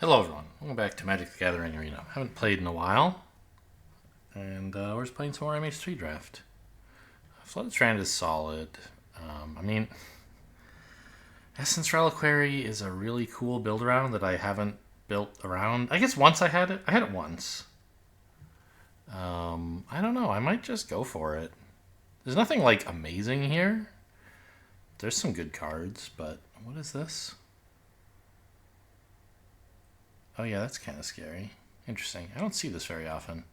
Hello everyone, welcome back to Magic the Gathering Arena. Haven't played in a while, and we're just playing some more MH3 draft. Flooded Strand is solid. I mean, Essence Reliquary is a really cool build around that I haven't built around. I guess once I had it. I had it once. I don't know, I might just go for it. There's nothing like amazing here. There's some good cards, but what is this? Oh yeah, that's kind of scary. Interesting. I don't see this very often.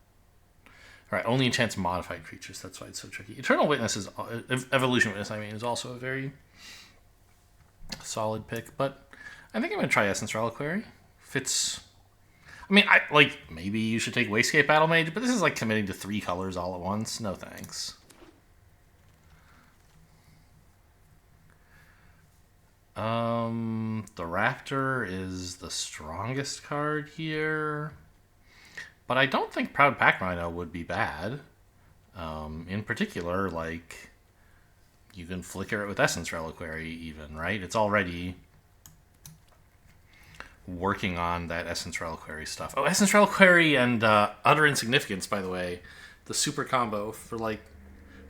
All right, only enchants modified creatures. That's why it's so tricky. Eternal Witness is Evolution Witness. I mean, is also a very solid pick. But I think I'm gonna try Essence Reliquary. Fits. I mean, I like maybe you should take Wastegate Battle Mage, but this is like committing to 3 colors all at once. No thanks. The Raptor is the strongest card here. But I don't think Proud Pack Rhino would be bad. In particular, like, you can flicker it with Essence Reliquary even, right? It's already working on that Essence Reliquary stuff. Oh, Essence Reliquary and Utter Insignificance, by the way. The super combo for, like,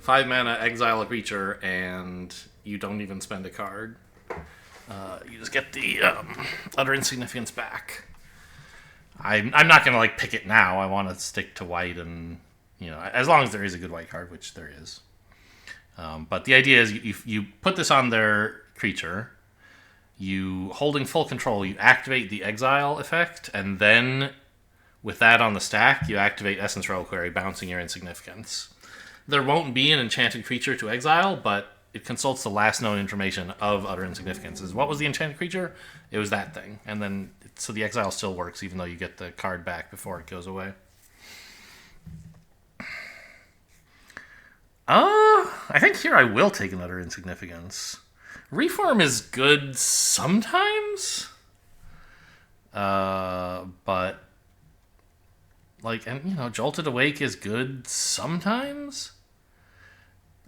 5 mana, exile a creature, and you don't even spend a card. You just get the Utter Insignificance back. I'm not going to like pick it now. I want to stick to white and, as long as there is a good white card, which there is. But the idea is you put this on their creature, you holding full control, you activate the exile effect, and then with that on the stack, you activate Essence Reliquary, bouncing your insignificance. There won't be an enchanted creature to exile, but it consults the last known information of Utter Insignificances. What was the enchanted creature? It was that thing. And then, so the exile still works, even though you get the card back before it goes away. I think here I will take an Utter Insignificance. Reform is good sometimes. But, like, and, Jolted Awake is good sometimes.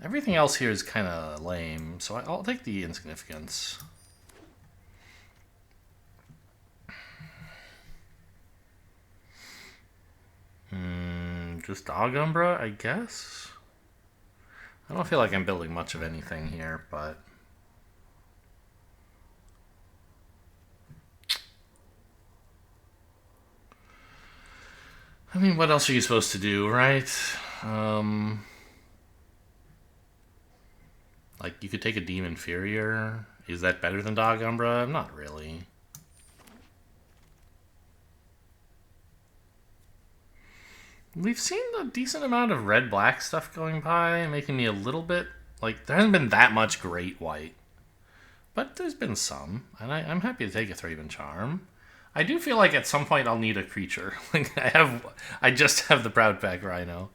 Everything else here is kind of lame, so I'll take the Insignificance. Just Dog Umbra, I guess? I don't feel like I'm building much of anything here, but... I mean, what else are you supposed to do, right? Like, you could take a Demon Inferior. Is that better than Dog Umbra? Not really. We've seen a decent amount of red-black stuff going by, making me a little bit... Like, there hasn't been that much great white. But there's been some, and I'm happy to take a Thraben Charm. I do feel like at some point I'll need a creature. Like, I just have the Proud Pack Rhino.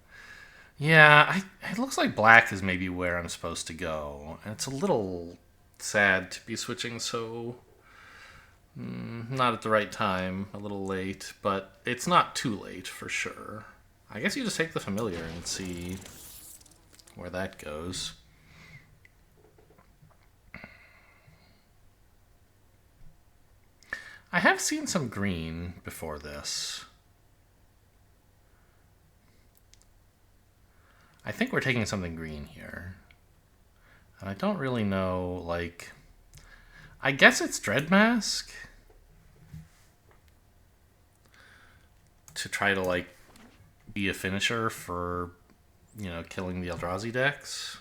Yeah, it looks like black is maybe where I'm supposed to go. And it's a little sad to be switching so... not at the right time, a little late, but it's not too late for sure. I guess you just take the familiar and see where that goes. I have seen some green before this. I think we're taking something green here. And I don't really know, like... I guess it's Dreadmask? To try to, like, be a finisher for, killing the Eldrazi decks.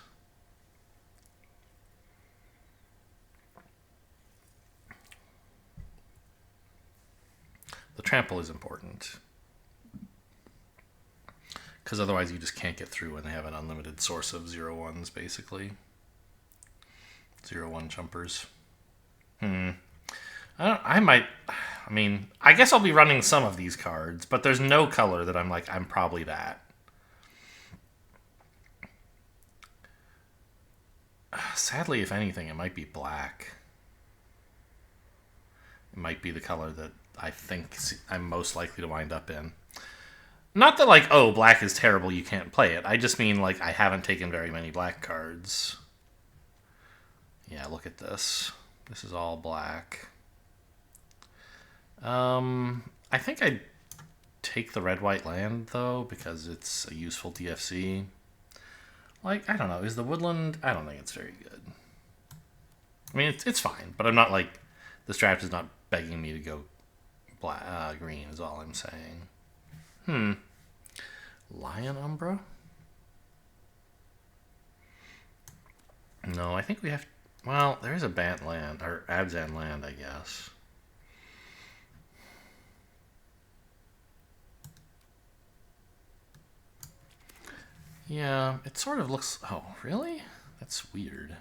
The trample is important. Because otherwise you just can't get through when they have an unlimited source of 0/1s, basically. 0/1 jumpers. I mean, I guess I'll be running some of these cards, but there's no color that I'm like, I'm probably that. Sadly, if anything, it might be black. It might be the color that I think I'm most likely to wind up in. Not that, like, oh, black is terrible, you can't play it. I just mean, like, I haven't taken very many black cards. Yeah, look at this. This is all black. I think I'd take the red-white land, though, because it's a useful DFC. Like, I don't know. Is the woodland... I don't think it's very good. I mean, it's fine, but I'm not like... The draft is not begging me to go green, is all I'm saying. Lion Umbra? No, I think we have... Well, there is a Bant land, or Abzan land, I guess. Yeah, it sort of looks... Oh, really? That's weird.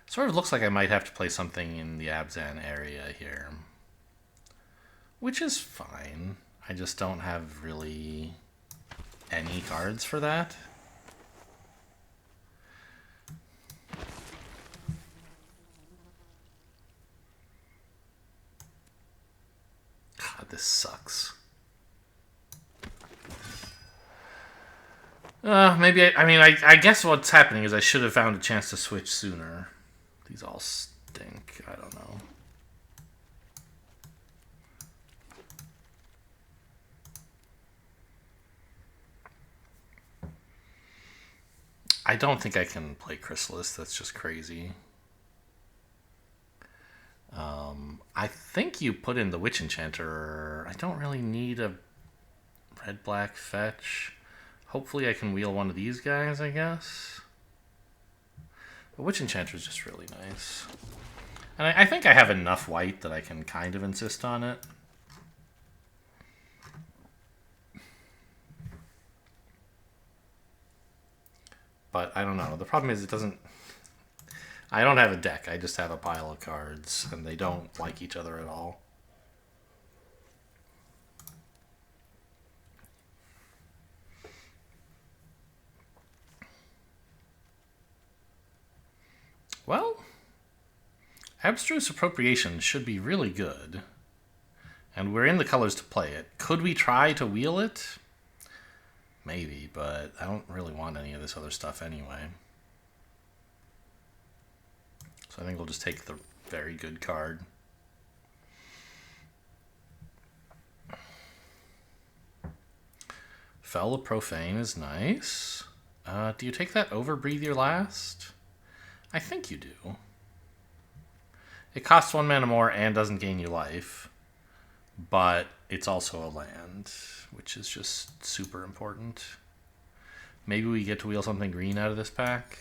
It sort of looks like I might have to play something in the Abzan area here. Which is fine. I just don't have really any cards for that. God, this sucks. Maybe I guess what's happening is I should have found a chance to switch sooner. These all stink. I don't know. I don't think I can play Chrysalis. That's just crazy. I think you put in the Witch Enchanter. I don't really need a red-black fetch. Hopefully I can wheel one of these guys, I guess. The Witch Enchanter is just really nice. And I think I have enough white that I can kind of insist on it. But I don't know. The problem is it doesn't... I don't have a deck. I just have a pile of cards, and they don't like each other at all. Well, Abstruse Appropriation should be really good. And we're in the colors to play it. Could we try to wheel it? Maybe, but I don't really want any of this other stuff anyway. So I think we'll just take the very good card. Fell the Profane is nice. Do you take that over Breathe Your Last? I think you do. It costs 1 mana more and doesn't gain you life. But it's also a land, which is just super important. Maybe we get to wheel something green out of this pack.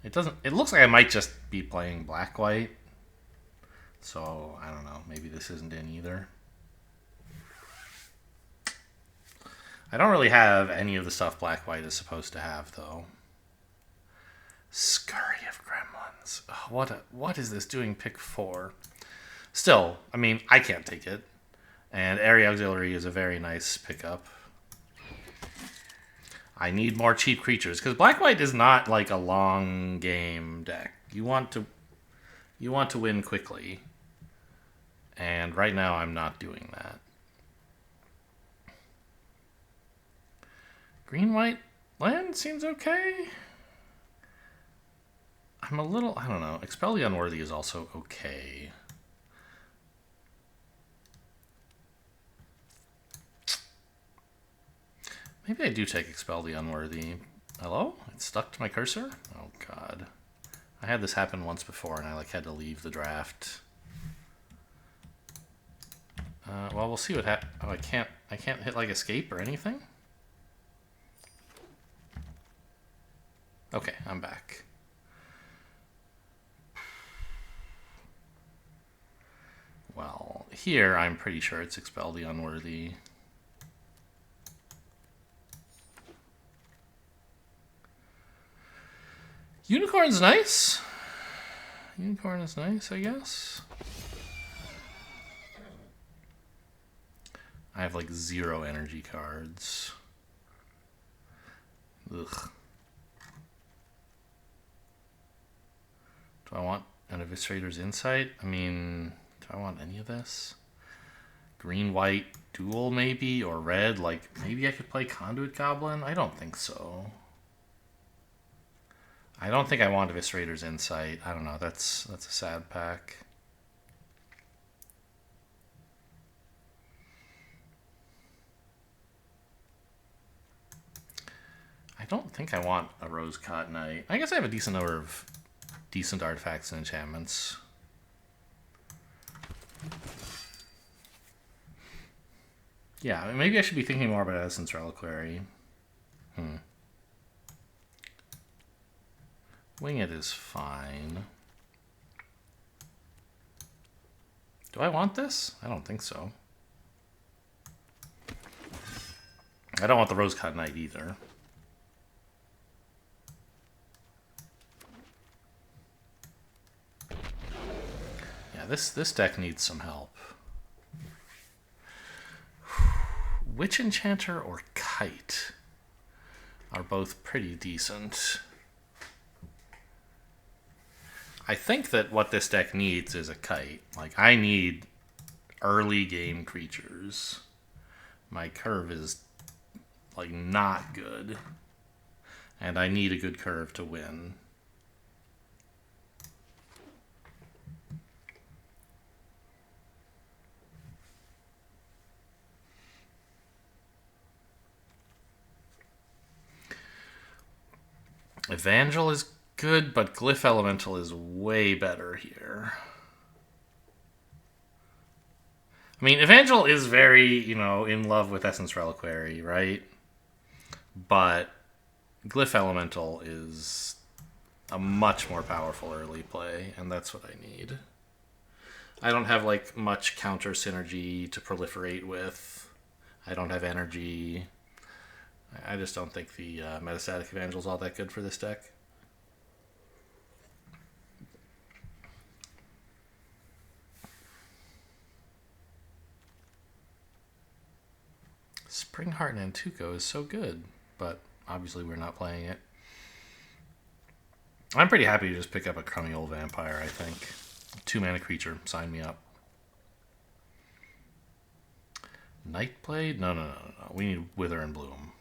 It doesn't... It looks like I might just be playing black-white. So, I don't know. Maybe this isn't in either. I don't really have any of the stuff black-white is supposed to have, though. Scurry of Gremlins. Oh, what is this doing pick 4? Still, I mean, I can't take it. And Area Auxiliary is a very nice pickup. I need more cheap creatures, because Black-White is not like a long game deck. You want to win quickly. And right now I'm not doing that. Green-white land seems okay. I'm a little, I don't know. Expel the Unworthy is also okay. Maybe I do take Expel the Unworthy. Hello? It stuck to my cursor? Oh god. I had this happen once before and I had to leave the draft. Well, we'll see what happens. Oh, I can't hit escape or anything? Okay, I'm back. Well, here I'm pretty sure it's Expel the Unworthy. Unicorn's nice. Unicorn is nice, I guess. I have 0 energy cards. Ugh. Do I want an Eviscerator's Insight? I mean, do I want any of this? Green-white dual, maybe? Or red? Maybe I could play Conduit Goblin? I don't think so. I don't think I want Eviscerator's Insight. I don't know. That's a sad pack. don't think I want a Rose-Caught Knight. I guess I have a decent number of decent artifacts and enchantments. Yeah, maybe I should be thinking more about Essence Reliquary. Wing It is fine. Do I want this? I don't think so. I don't want the Rose-Caught Knight either. Yeah, this deck needs some help. Witch Enchanter or Kite are both pretty decent. I think that what this deck needs is a Kite. Like, I need early game creatures. My curve is, like, not good. And I need a good curve to win. Evangel is good, but Glyph Elemental is way better here. I mean, Evangel is very, in love with Essence Reliquary, right? But Glyph Elemental is a much more powerful early play, and that's what I need. I don't have, like, much counter synergy to proliferate with. I don't have energy. I just don't think the Metastatic Evangel is all that good for this deck. Springheart and Antuco is so good, but obviously we're not playing it. I'm pretty happy to just pick up a crummy old vampire, I think. 2-mana creature, sign me up. Nightblade? No. We need Wither and Bloom.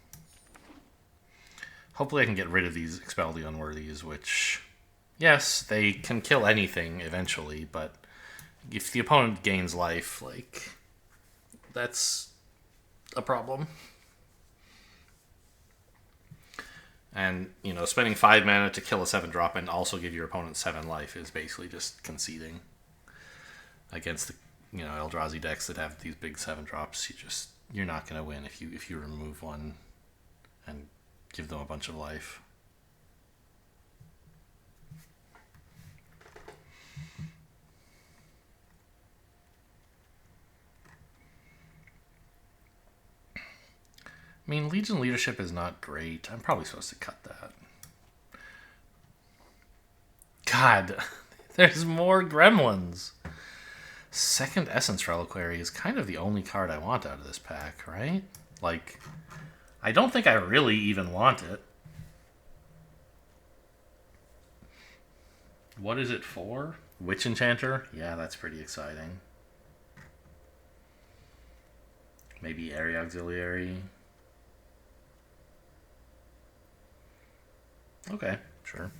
Hopefully I can get rid of these Expel the Unworthies, which, yes, they can kill anything eventually, but if the opponent gains life, like, that's a problem. And, spending 5 mana to kill a 7-drop and also give your opponent 7 life is basically just conceding against the, Eldrazi decks that have these big 7-drops. You're not going to win if you remove one and give them a bunch of life. I mean, Legion Leadership is not great. I'm probably supposed to cut that. God, there's more gremlins. Second Essence Reliquary is kind of the only card I want out of this pack, right? Like, I don't think I really even want it. What is it for? Witch Enchanter? Yeah, that's pretty exciting. Maybe Area Auxiliary. Okay, sure.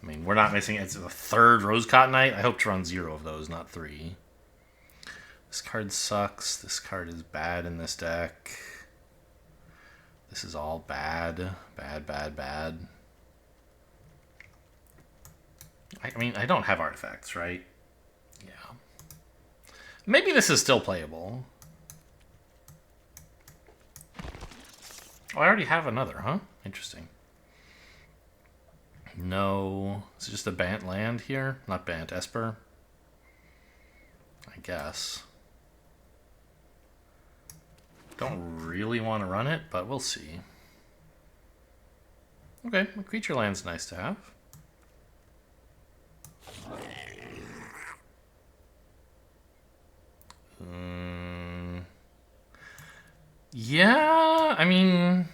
I mean, we're not missing it. It's the 3rd Rose-Caught Knight. I hope to run 0 of those, not 3. This card sucks. This card is bad in this deck. This is all bad. Bad. I mean, I don't have artifacts, right? Yeah. Maybe this is still playable. Oh, I already have another, huh? Interesting. No. Is it just a Bant land here? Not Bant, Esper? I guess. Don't really want to run it, but we'll see. Okay, a creature land's nice to have. Yeah, I mean,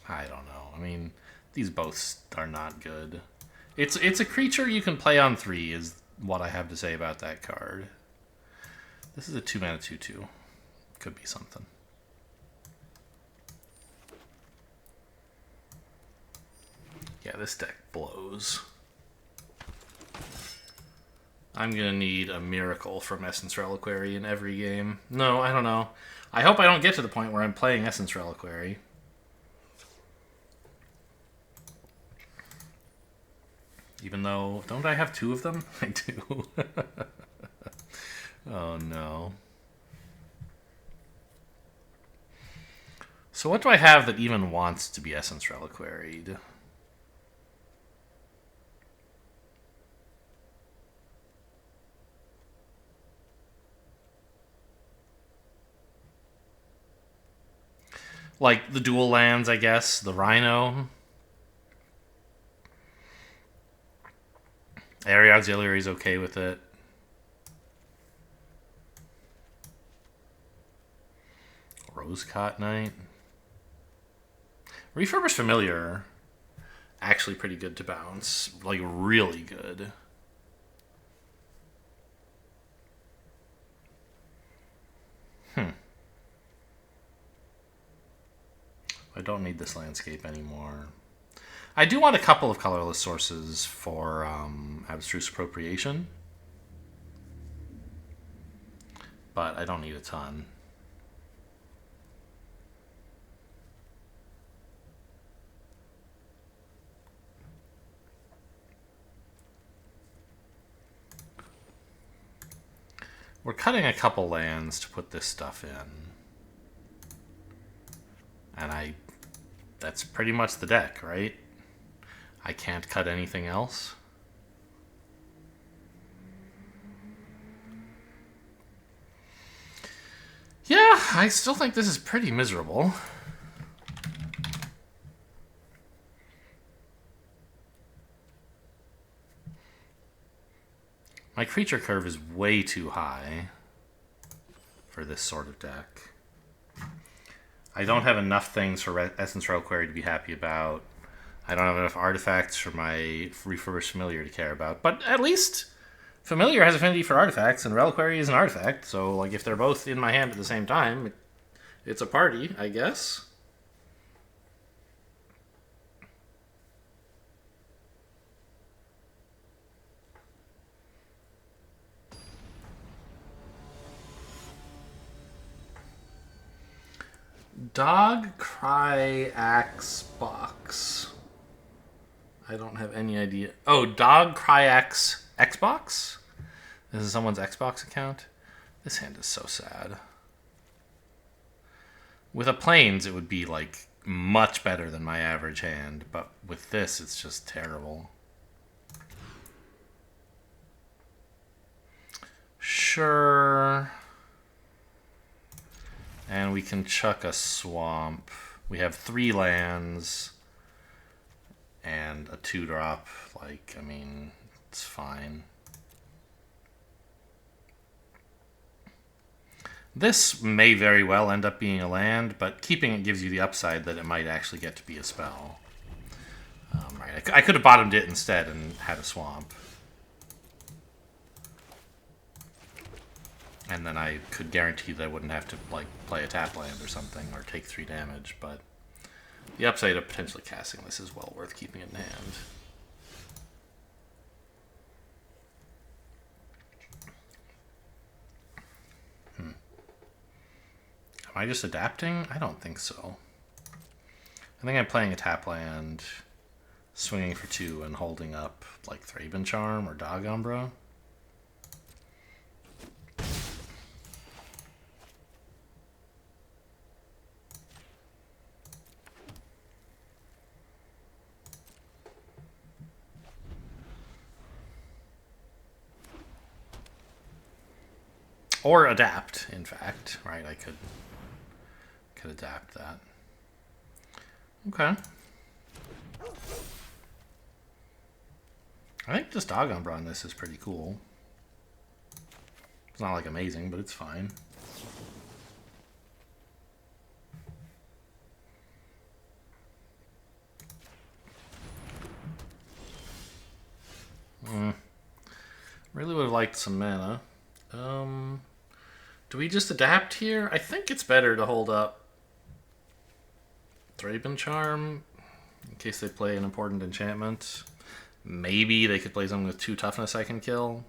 I don't know. I mean, these both are not good. It's a creature you can play on 3 is what I have to say about that card. This is a 2-mana 2/2. Could be something. Yeah, this deck blows. I'm gonna need a miracle from Essence Reliquary in every game. No, I don't know. I hope I don't get to the point where I'm playing Essence Reliquary. Even though, don't I have 2 of them? I do. Oh no. So what do I have that even wants to be Essence Reliquaried? Like the dual lands, I guess. The Rhino. Area Auxiliary is okay with it. Rosecott Knight. Refurbished Familiar. Actually pretty good to bounce. Like, really good. I don't need this landscape anymore. I do want a couple of colorless sources for Abstruse Appropriation. But I don't need a ton. We're cutting a couple lands to put this stuff in. And that's pretty much the deck, right? I can't cut anything else. Yeah, I still think this is pretty miserable. My creature curve is way too high for this sort of deck. I don't have enough things for Essence Reliquary to be happy about. I don't have enough artifacts for my Refurbished Familiar to care about. But at least Familiar has affinity for artifacts, and Reliquary is an artifact. So, like, if they're both in my hand at the same time, it's a party, I guess. Dog Cry Axe Box. I don't have any idea. Oh, Dog Cry Axe Xbox? This is someone's Xbox account? This hand is so sad. With a Plains, it would be, like, much better than my average hand. But with this, it's just terrible. Sure. And we can chuck a swamp. We have 3 lands and a 2-drop. Like, I mean, it's fine. This may very well end up being a land, but keeping it gives you the upside that it might actually get to be a spell. Right, I could have bottomed it instead and had a swamp. And then I could guarantee that I wouldn't have to, like, play a tap land or something, or take 3 damage, but the upside of potentially casting this is well worth keeping in hand. Am I just adapting? I don't think so. I think I'm playing a tap land, swinging for 2, and holding up, like, Thraben Charm or Dog Umbra. Or adapt, in fact, right? I could adapt that. Okay. I think just Dog Umbra on this is pretty cool. It's not, like, amazing, but it's fine. Really would have liked some mana. Do we just adapt here? I think it's better to hold up Thraben Charm in case they play an important enchantment. Maybe they could play something with 2 toughness I can kill.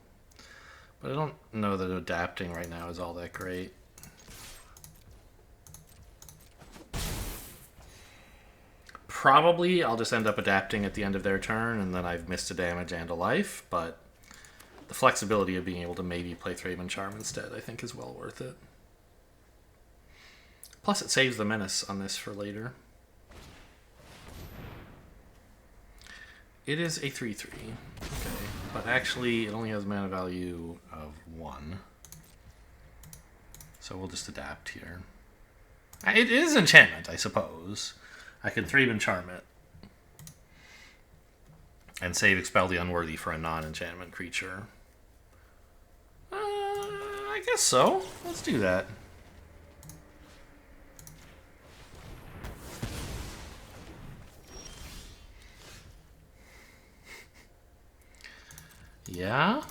But I don't know that adapting right now is all that great. Probably I'll just end up adapting at the end of their turn, and then I've missed a damage and a life, but the flexibility of being able to maybe play Thraben Charm instead, I think, is well worth it. Plus, it saves the Menace on this for later. It is a 3/3. Okay, but actually, it only has mana value of 1. So we'll just adapt here. It is enchantment, I suppose. I could Thraben Charm it. And save Expel the Unworthy for a non-enchantment creature. I guess so. Let's do that. Yeah?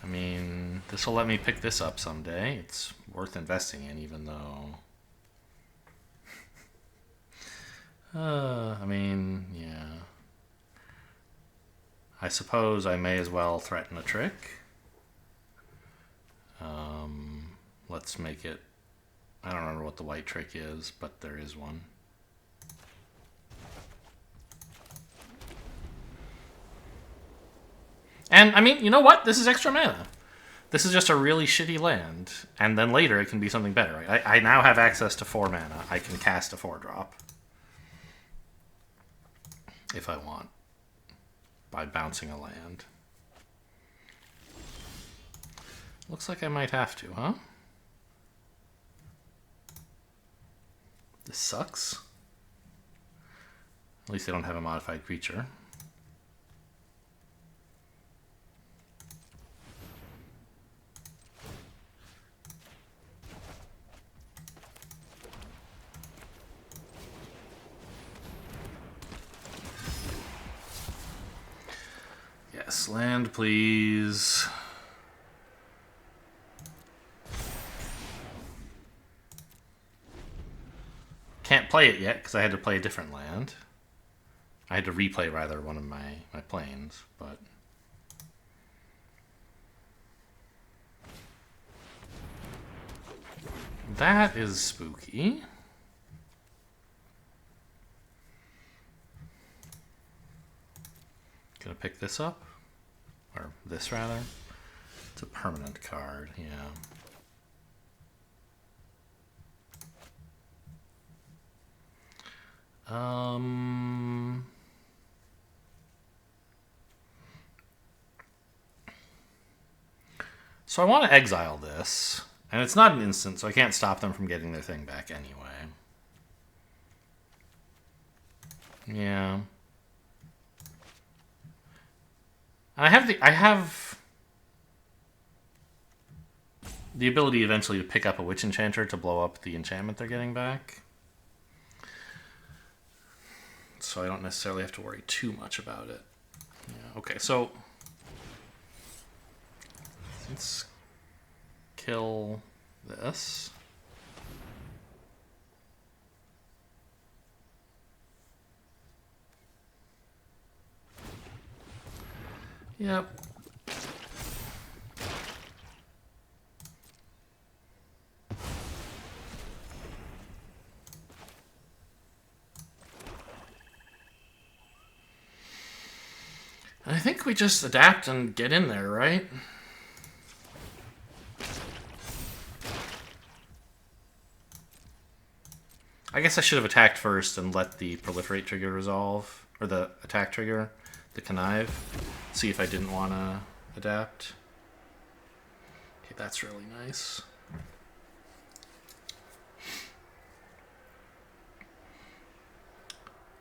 I mean, this will let me pick this up someday. It's worth investing in, even though... I mean, yeah. I suppose I may as well threaten a trick. Let's make it... I don't remember what the white trick is, but there is one. And, I mean, you know what? This is extra mana. This is just a really shitty land. And then later it can be something better. Right? I now have access to 4 mana. I can cast a 4-drop. If I want. By bouncing a land. Looks like I might have to, huh? This sucks. At least they don't have a modified creature. Yes, land, please. Can't play it yet because I had to play a different land. I had to replay, rather, one of my planes, but... That is spooky. Gonna pick this up? Or this, rather? It's a permanent card, yeah. So I want to exile this, and it's not an instant, so I can't stop them from getting their thing back anyway. Yeah. I have the ability eventually to pick up a Witch Enchanter to blow up the enchantment they're getting back. So I don't necessarily have to worry too much about it. Yeah, okay, so let's kill this. Yep. I think we just adapt and get in there, right? I guess I should have attacked first and let the proliferate trigger resolve, or the attack trigger, the connive, see if I didn't want to adapt. Okay, that's really nice.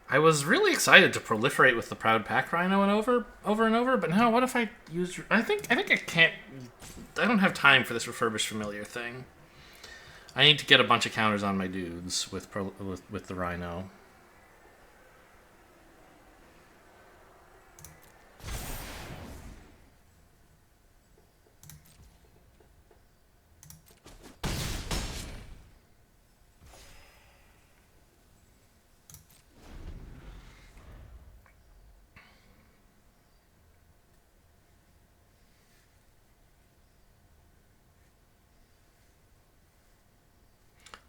I was really excited to proliferate with the Proud Pack Rhino and over and over, but now what if I use... I think I can't... I don't have time for this refurbished familiar thing. I need to get a bunch of counters on my dudes with the Rhino.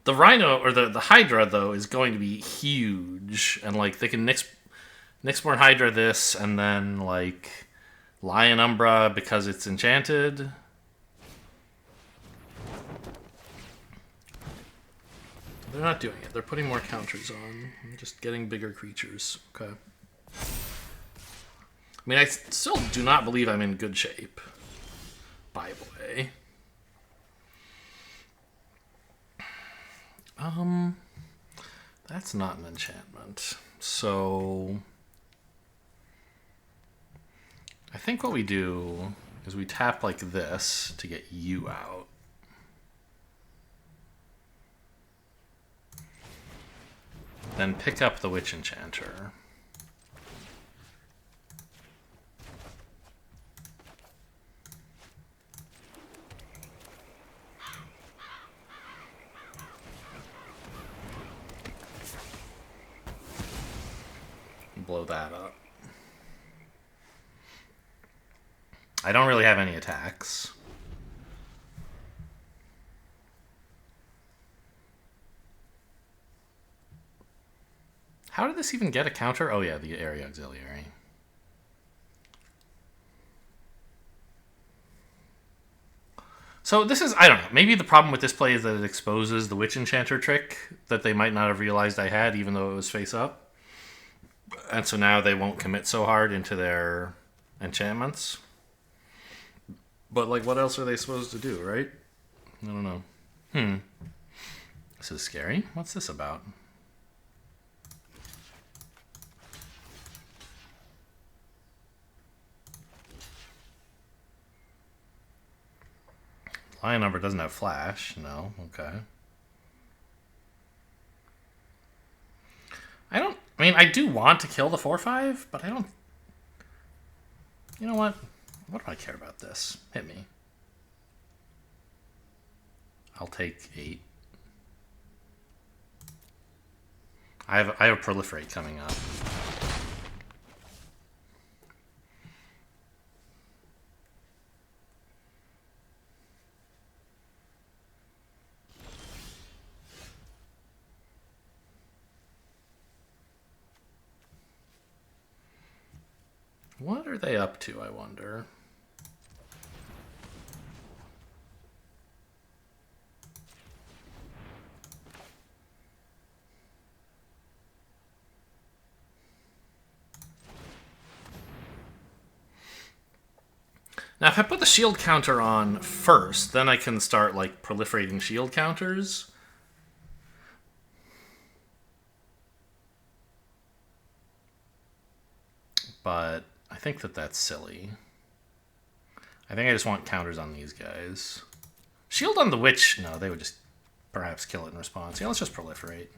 The Rhino, or the Hydra, though, is going to be huge. And, like, they can Nyxborn Hydra this, and then, like, Lion Umbra because it's enchanted. They're not doing it. They're putting more counters on. Just getting bigger creatures. Okay. I mean, I still do not believe I'm in good shape. By the way. That's not an enchantment. So I think what we do is we tap like this to get you out. Then pick up the Witch Enchanter. Blow that up. I don't really have any attacks. How did this even get a counter? Oh yeah, the Area Auxiliary. So this is, I don't know, maybe the problem with this play is that it exposes the Witch Enchanter trick that they might not have realized I had, even though it was face up. And so now they won't commit so hard into their enchantments. But, like, what else are they supposed to do, right? I don't know. This is scary. What's this about? Lion Number doesn't have flash. No. Okay. I mean, I do want to kill the 4/5, but I don't... You know what? What do I care about this? Hit me. I'll take 8. I have a Proliferate coming up. What are they up to, I wonder? Now, if I put the shield counter on first, then I can start, like, proliferating shield counters. But I think that that's silly. I think I just want counters on these guys. Shield on the Witch, no, they would just perhaps kill it in response. Yeah, let's just proliferate.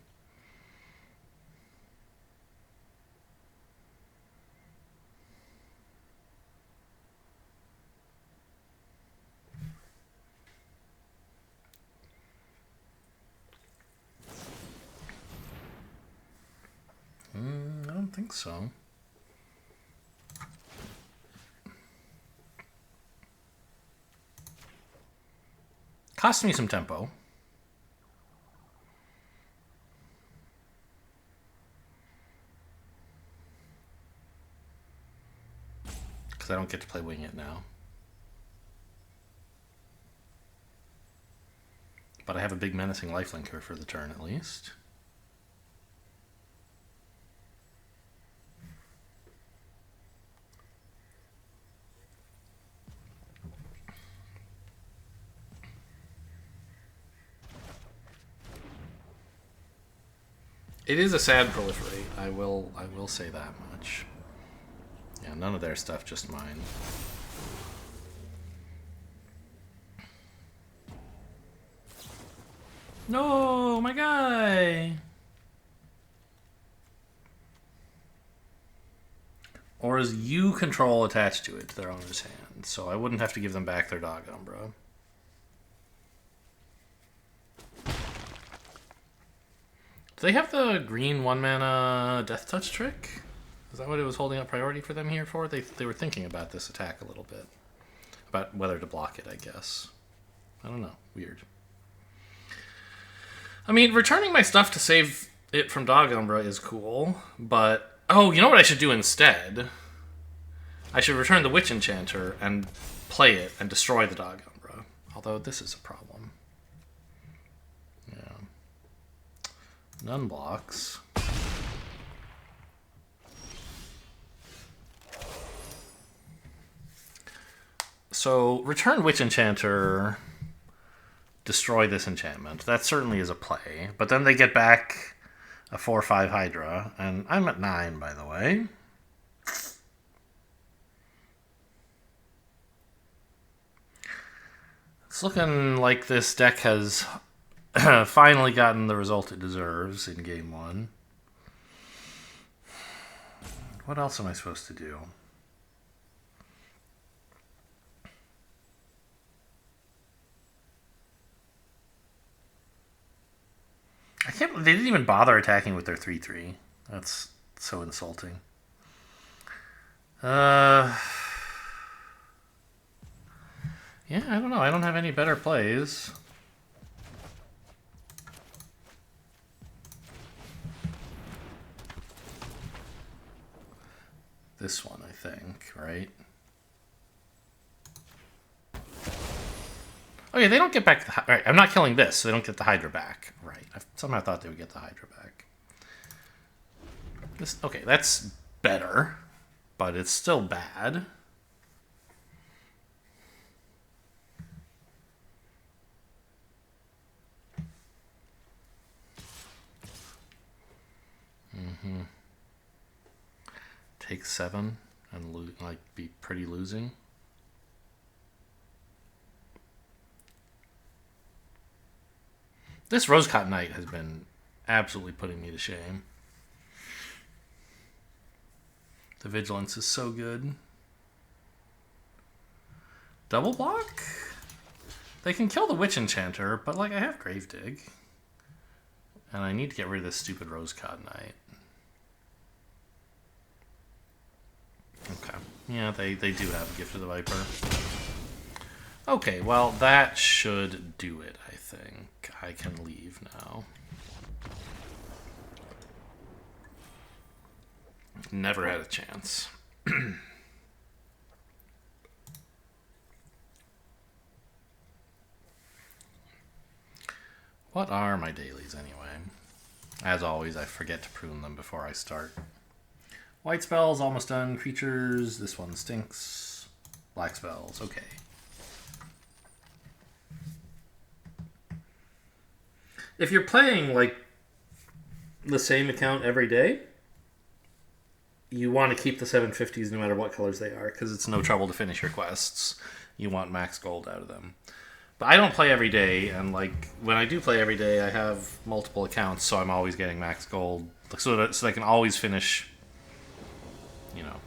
I don't think so. Cost me some tempo. Because I don't get to play Wing It now. But I have a big menacing lifelinker for the turn at least. It is a sad proliferate. I will say that much. Yeah, none of their stuff, just mine. No, my guy. Or is you control attached to it to their owner's hand, so I wouldn't have to give them back their Dog Umbra. Do they have the green 1-mana Death Touch trick? Is that what it was holding up priority for them here for? They were thinking about this attack a little bit. About whether to block it, I guess. I don't know. Weird. I mean, returning my stuff to save it from Dog Umbra is cool, but... Oh, you know what I should do instead? I should return the Witch Enchanter and play it and destroy the Dog Umbra. Although this is a problem. Yeah. None blocks. So, return Witch Enchanter, destroy this enchantment. That certainly is a play. But then they get back a 4/5 Hydra, and I'm at 9, by the way. It's looking like this deck has finally gotten the result it deserves in Game 1. What else am I supposed to do? I can't believe they didn't even bother attacking with their 3/3. That's so insulting. Yeah, I don't know. I don't have any better plays. This one, I think, right? Oh yeah, they don't get back the... Right, I'm not killing this, so they don't get the Hydra back. Right, I somehow thought they would get the Hydra back. This, okay, that's better, but it's still bad. Take 7 and like be pretty losing. This Rosecott Knight has been absolutely putting me to shame. The Vigilance is so good. Double block? They can kill the Witch Enchanter, but like I have Gravedigg. And I need to get rid of this stupid Rosecott Knight. Okay. Yeah, they do have Gift of the Viper. Okay, well, that should do it, I think. I can leave now. Never had a chance. What are my dailies, anyway? As always, I forget to prune them before I start. White spells, almost done. Creatures, this one stinks. Black spells, okay. If you're playing, like, the same account every day, you want to keep the 750s no matter what colors they are, because it's no trouble to finish your quests. You want max gold out of them. But I don't play every day, and, like, when I do play every day, I have multiple accounts, so I'm always getting max gold. So I can always finish... You know,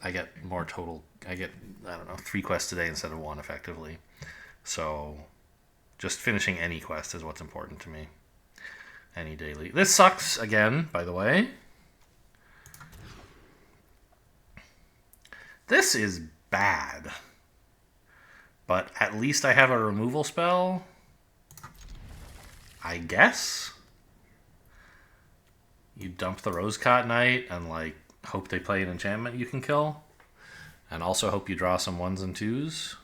I get more total. I get, I don't know, 3 quests a day instead of 1, effectively. So, just finishing any quest is what's important to me. Any daily. This sucks again, by the way. This is bad. But at least I have a removal spell. I guess. You dump the Rosecott Knight and, like, hope they play an enchantment you can kill. And also hope you draw some 1s and 2s.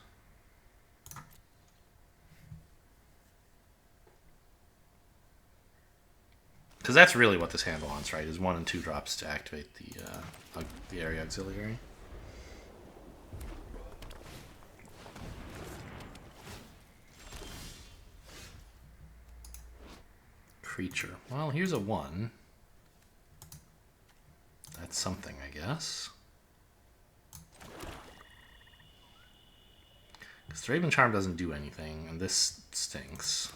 Because that's really what this hand wants, right? Is 1 and 2 drops to activate the area auxiliary. Creature. Well, here's a 1. That's something, I guess. Because Raven Charm doesn't do anything, and this stinks.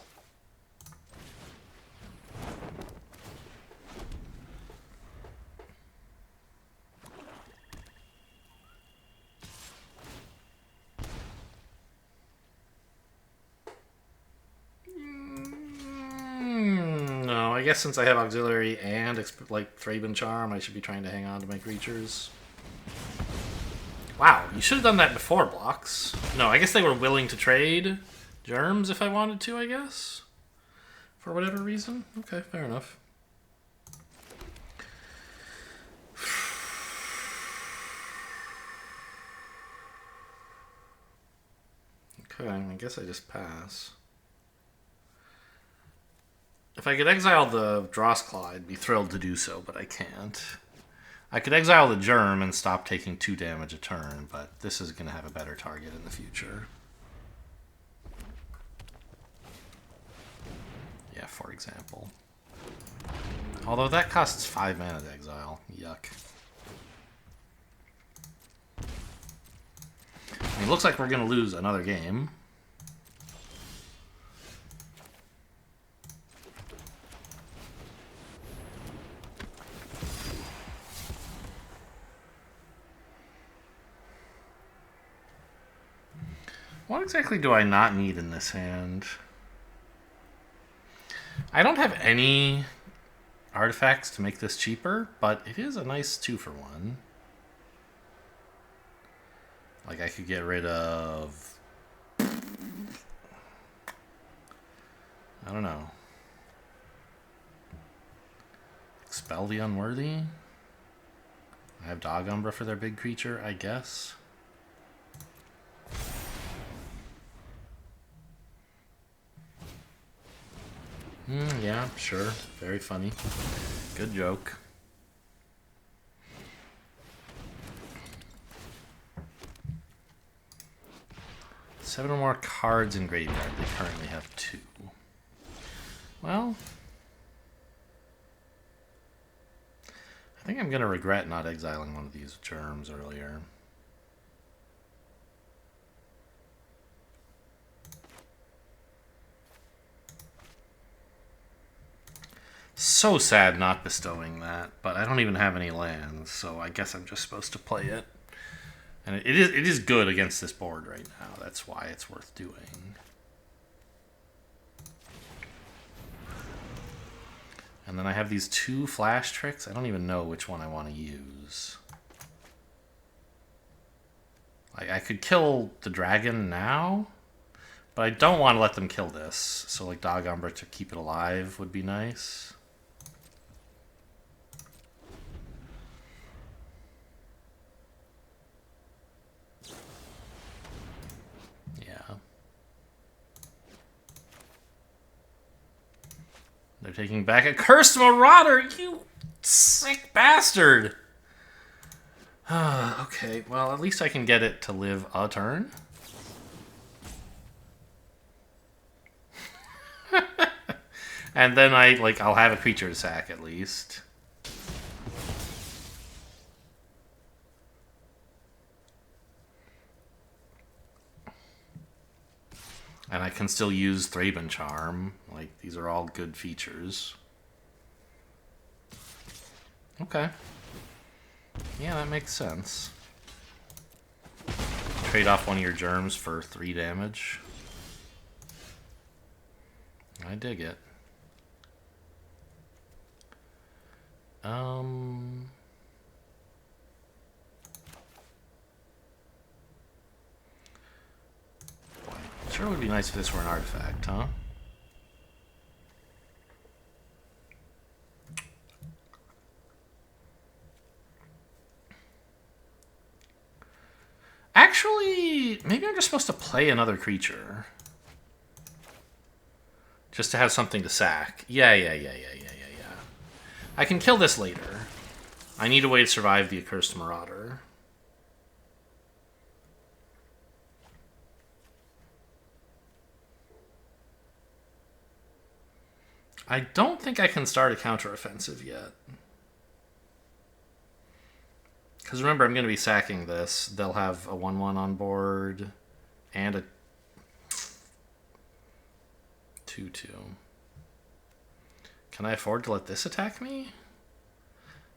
No, I guess since I have Auxiliary and like Thraben Charm, I should be trying to hang on to my creatures. Wow, you should have done that before blocks. No, I guess they were willing to trade Germs if I wanted to, I guess. For whatever reason? Okay, fair enough. Okay, I guess I just pass. If I could exile the Drossclaw, I'd be thrilled to do so, but I can't. I could exile the Germ and stop taking 2 damage a turn, but this is going to have a better target in the future. Yeah, for example. Although that costs 5 mana to exile. Yuck. I mean, it looks like we're going to lose another game. What exactly do I not need in this hand? I don't have any artifacts to make this cheaper, but it is a nice 2-for-1. Like, I could get rid of... I don't know. Expel the Unworthy? I have Dog Umbra for their big creature, I guess. Yeah, sure. Very funny. Good joke. Seven or more cards in graveyard. They currently have 2. Well, I think I'm going to regret not exiling one of these germs earlier. So sad not bestowing that, but I don't even have any lands, so I guess I'm just supposed to play it. And it is good against this board right now. That's why it's worth doing. And then I have these 2 flash tricks. I don't even know which one I want to use. I could kill the dragon now, but I don't want to let them kill this. So like Dog Umbra to keep it alive would be nice. They're taking back a Cursed Marauder, you sick bastard! Okay, well, at least I can get it to live a turn. And then I'll have a creature to sack at least. And I can still use Thraben Charm. Like, these are all good features. Okay. Yeah, that makes sense. Trade off one of your germs for 3 damage. I dig it. Sure would be nice if this were an artifact, huh? Actually, maybe I'm just supposed to play another creature. Just to have something to sack. Yeah. I can kill this later. I need a way to survive the Accursed Marauder. I don't think I can start a counteroffensive yet. Because remember, I'm going to be sacking this. They'll have a 1/1 on board and a 2/2. Can I afford to let this attack me?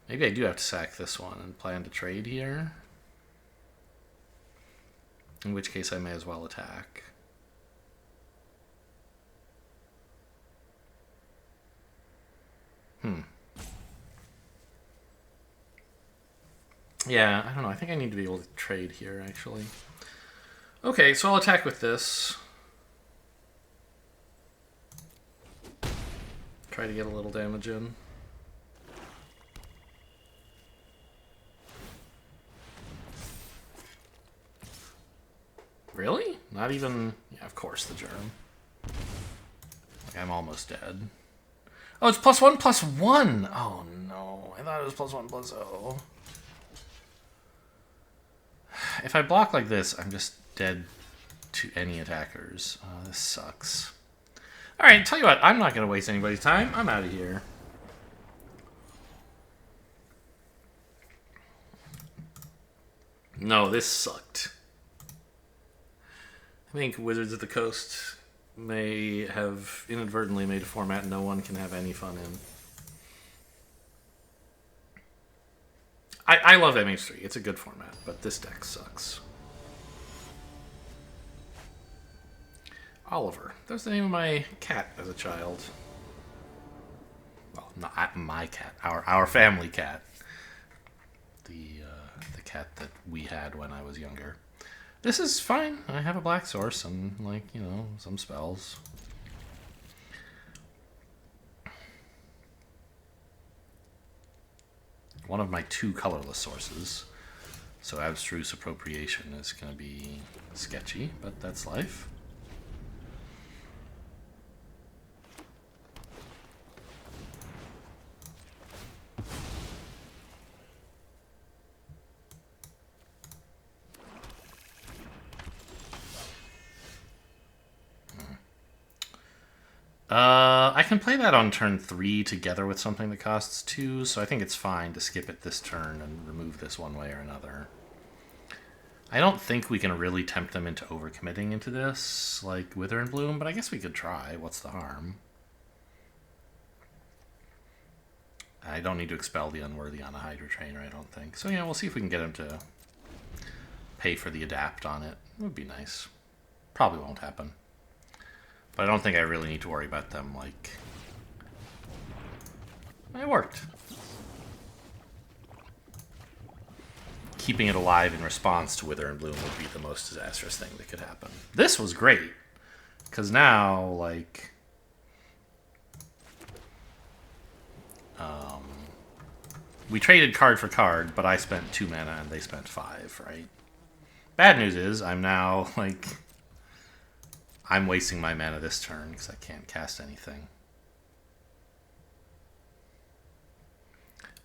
Maybe I do have to sack this one and plan to trade here. In which case I may as well attack. Yeah, I don't know. I think I need to be able to trade here, actually. Okay, so I'll attack with this. Try to get a little damage in. Really? Not even... Yeah, of course, the germ. Like, I'm almost dead. Oh, it's +1/+1! Oh, no. I thought it was +1/+0. If I block like this, I'm just dead to any attackers. Oh, this sucks. Alright, tell you what. I'm not going to waste anybody's time. I'm out of here. No, this sucked. I think Wizards of the Coast may have inadvertently made a format no one can have any fun in. I love MH3. It's a good format, but this deck sucks. Oliver. That was the name of my cat as a child. Well, not my cat. Our family cat. The cat that we had when I was younger. This is fine. I have a black source and, like, you know, some spells. One of my 2 colorless sources. So Abstruse Appropriation is going to be sketchy, but that's life. I can play that on turn 3 together with something that costs 2, so I think it's fine to skip it this turn and remove this one way or another. I don't think we can really tempt them into overcommitting into this, like Wither and Bloom, but I guess we could try. What's the harm? I don't need to expel the Unworthy on a Hydra Trainer, I don't think. So yeah, we'll see if we can get him to pay for the adapt on it. It would be nice. Probably won't happen. But I don't think I really need to worry about them, like... It worked. Keeping it alive in response to Wither and Bloom would be the most disastrous thing that could happen. This was great, because now, like... we traded card for card, but I spent 2 mana and they spent 5, right? Bad news is, I'm now, like... I'm wasting my mana this turn because I can't cast anything.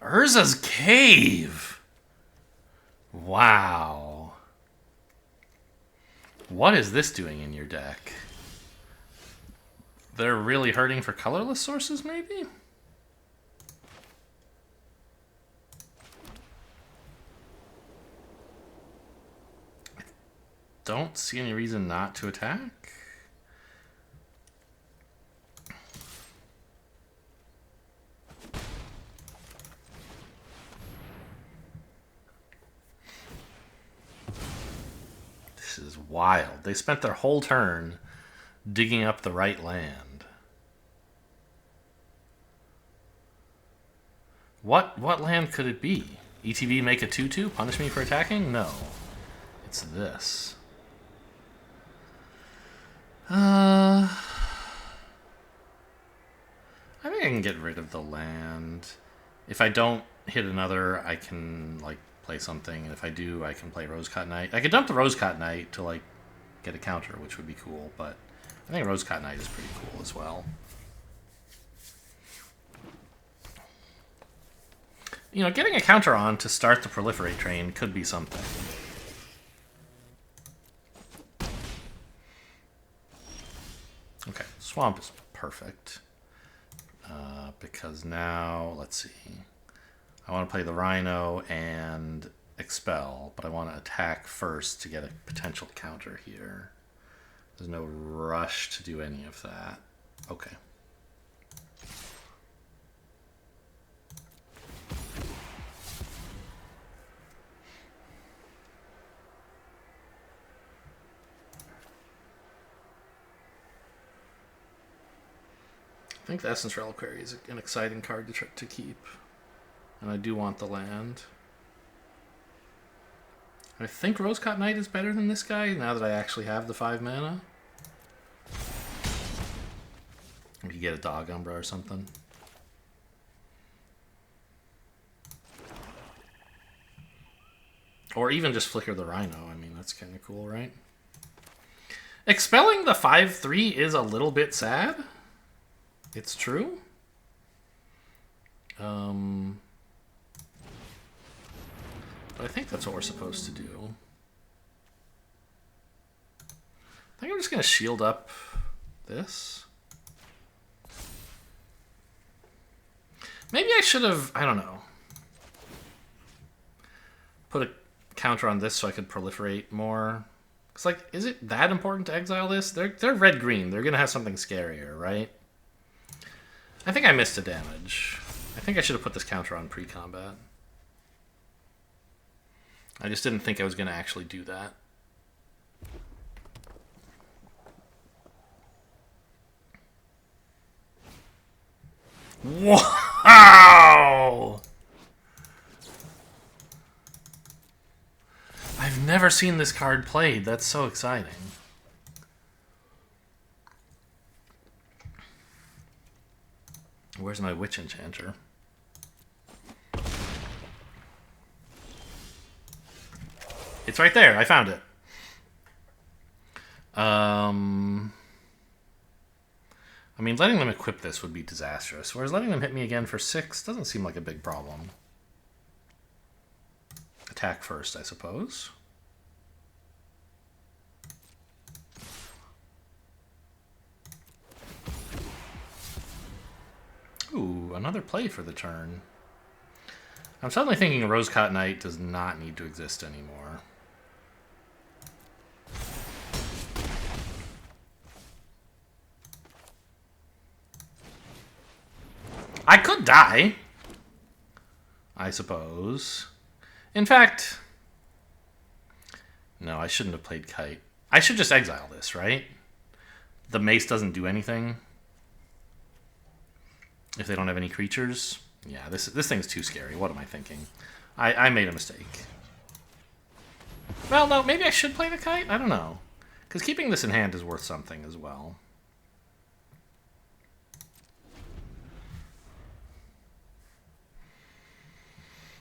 Urza's Cave! Wow. What is this doing in your deck? They're really hurting for colorless sources, maybe? I don't see any reason not to attack. This is wild. They spent their whole turn digging up the right land. What land could it be? ETB make a 2/2? Punish me for attacking? No. It's this. I think I can get rid of the land. If I don't hit another, I can, like, play something. And if I do, I can play Rosecott Knight. I could dump the Rosecott Knight to, like, get a counter, which would be cool. But I think Rosecott Knight is pretty cool as well. You know, getting a counter on to start the Proliferate train could be something. Okay, Swamp is perfect. Because now, let's see. I want to play the Rhino and Expel, but I want to attack first to get a potential counter here. There's no rush to do any of that. Okay. I think the Essence Reliquary is an exciting card to keep. And I do want the land. I think Rosecott Knight is better than this guy, now that I actually have the 5 mana. We could get a Dog Umbra or something. Or even just flicker the Rhino. I mean, that's kind of cool, right? Expelling the 5/3 is a little bit sad. It's true. But I think that's what we're supposed to do. I think I'm just going to shield up this. Maybe I should have, I don't know, put a counter on this so I could proliferate more. It's like, is it that important to exile this? They're red-green. They're going to have something scarier, right? I think I missed a damage. I think I should have put this counter on pre-combat. I just didn't think I was going to actually do that. Wow! I've never seen this card played. That's so exciting. Where's my Witch Enchanter? It's right there. I found it. I mean, letting them equip this would be disastrous, whereas letting them hit me again for 6 doesn't seem like a big problem. Attack first, I suppose. Ooh, another play for the turn. I'm suddenly thinking Rosecott Knight does not need to exist anymore. I could die, I suppose. In fact, no, I shouldn't have played Kite. I should just exile this, right? The mace doesn't do anything if they don't have any creatures. Yeah, this thing's too scary. What am I thinking? I made a mistake. Well, no, maybe I should play the Kite? I don't know. Because keeping this in hand is worth something as well.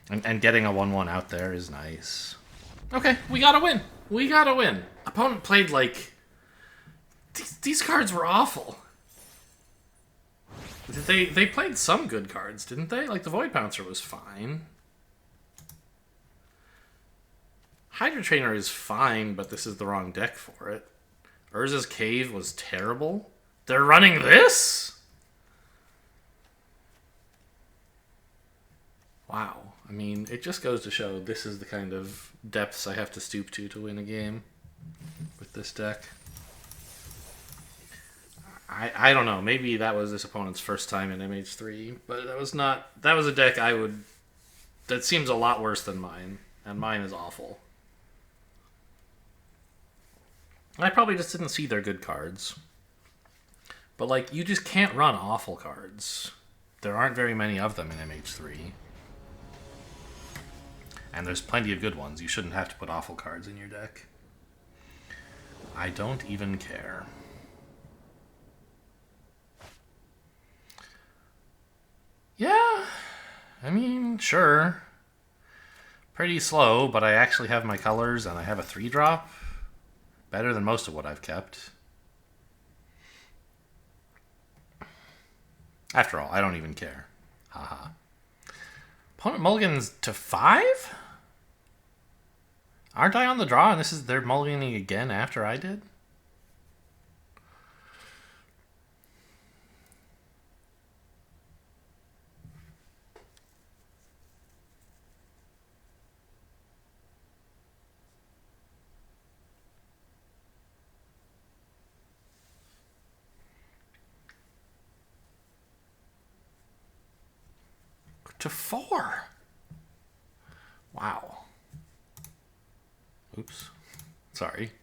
And getting a 1/1 out there is nice. Okay, we gotta win. We gotta win. Opponent played like... These cards were awful. They played some good cards, didn't they? Like the Void Pouncer was fine. Hydra Trainer is fine, but this is the wrong deck for it. Urza's Cave was terrible. They're running this? Wow. I mean, it just goes to show this is the kind of depths I have to stoop to win a game with this deck. I don't know. Maybe that was this opponent's first time in MH3, but that was not... That was a deck I would... That seems a lot worse than mine, and mine is awful. I probably just didn't see their good cards. But, like, you just can't run awful cards. There aren't very many of them in MH3. And there's plenty of good ones. You shouldn't have to put awful cards in your deck. I don't even care. Yeah, I mean, sure. Pretty slow, but I actually have my colors and I have a 3-drop. Better than most of what I've kept. After all, I don't even care. Haha. Opponent mulligans to 5? Aren't I on the draw and they're mulliganing again after I did? To 4. Wow. Oops. Sorry.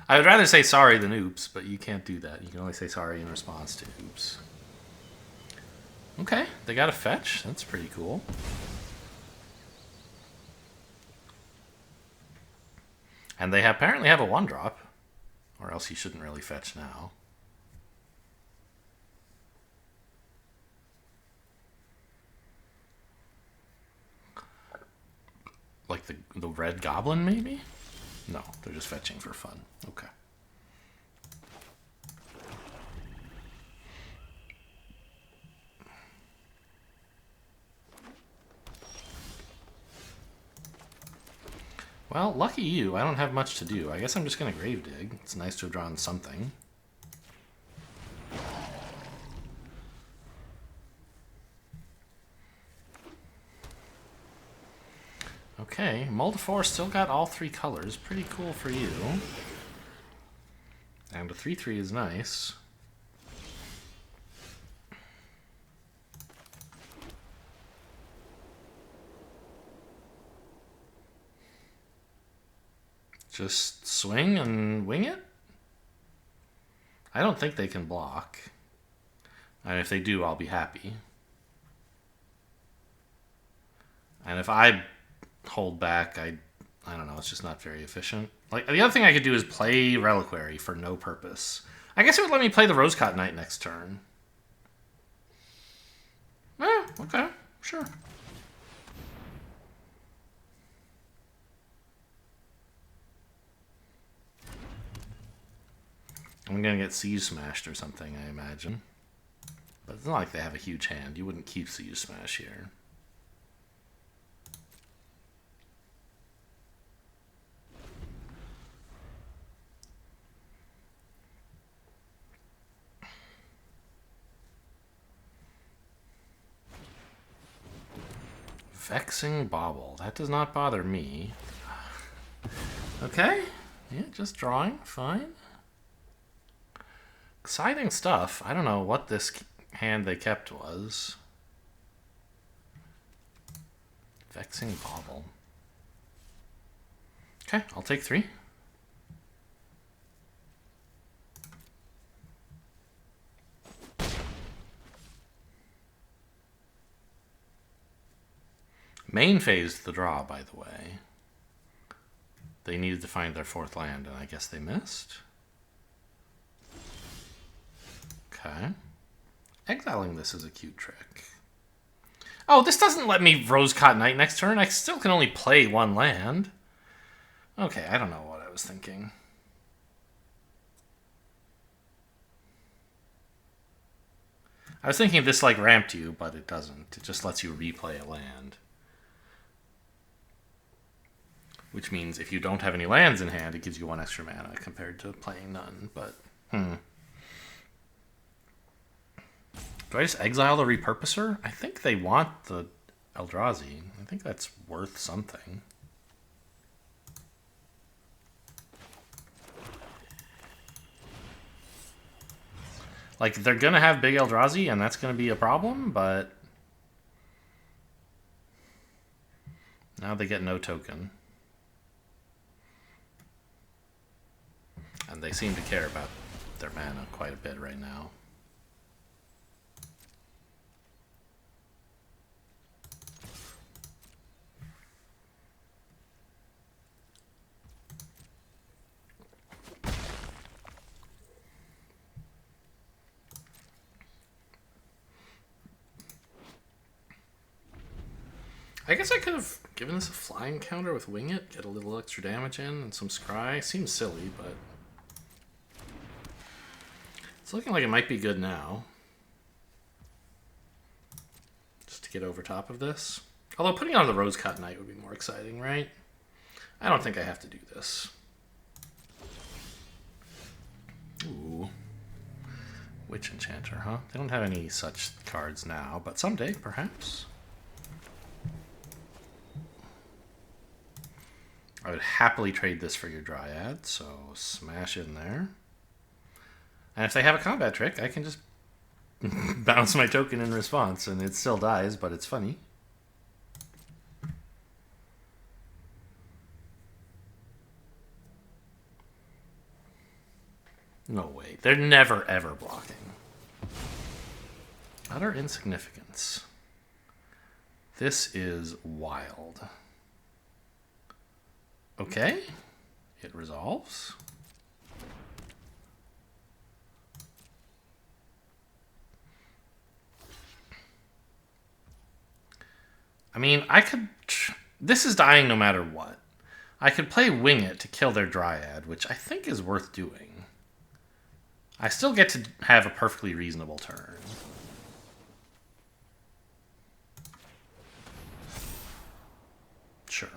I would rather say sorry than oops, but you can't do that. You can only say sorry in response to oops. Okay, they got a fetch. That's pretty cool. And they apparently have a 1-drop. Or else he shouldn't really fetch now. Like the red goblin, maybe? No, they're just fetching for fun. Okay. Well, lucky you. I don't have much to do. I guess I'm just going to grave dig. It's nice to have drawn something. Okay, Moldifor still got all 3 colors. Pretty cool for you. And a 3/3 is nice. Just swing and wing it? I don't think they can block. And if they do, I'll be happy. And if I hold back, I don't know, it's just not very efficient. Like, the other thing I could do is play Reliquary for no purpose. I guess it would let me play the Rosecott Knight next turn. Okay, sure. I'm gonna get Siege Smashed or something, I imagine. But it's not like they have a huge hand. You wouldn't keep Siege Smash here. Vexing Bauble. That does not bother me. Okay. Yeah, just drawing. Fine. Exciting stuff. I don't know what this hand they kept was. Vexing Bauble. Okay, I'll take 3. Main phased the draw, by the way. They needed to find their 4th land, and I guess they missed. Okay. Exiling this is a cute trick. Oh, this doesn't let me Rosecott Knight next turn. I still can only play 1 land. Okay, I don't know what I was thinking. I was thinking this, like, ramped you, but it doesn't. It just lets you replay a land. Which means if you don't have any lands in hand, it gives you 1 extra mana compared to playing none, but... Do I just exile the Repurposer? I think they want the Eldrazi. I think that's worth something. Like, they're going to have big Eldrazi, and that's going to be a problem, but... Now they get no token. And they seem to care about their mana quite a bit right now. I guess I could have given this a flying counter with Wing It, get a little extra damage in, and some Scry. Seems silly, but... It's looking like it might be good now. Just to get over top of this. Although putting on the Rosecott Knight would be more exciting, right? I don't think I have to do this. Ooh. Witch Enchanter, huh? They don't have any such cards now, but someday, perhaps. I would happily trade this for your Dryad, so smash in there. And if they have a combat trick, I can just bounce my token in response, and it still dies, but it's funny. No way. They're never, ever blocking. Utter insignificance. This is wild. Okay. It resolves. I mean, I could This is dying no matter what. I could play Wing It to kill their Dryad, which I think is worth doing. I still get to have a perfectly reasonable turn. Sure.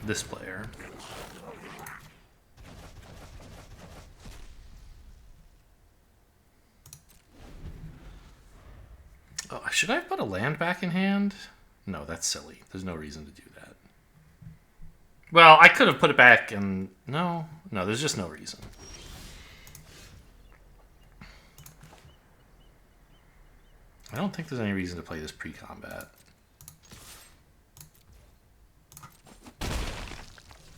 This player. Oh, should I have put a land back in hand? No, that's silly. There's no reason to do that. Well, I could have put it back and... No, there's just no reason. I don't think there's any reason to play this pre-combat.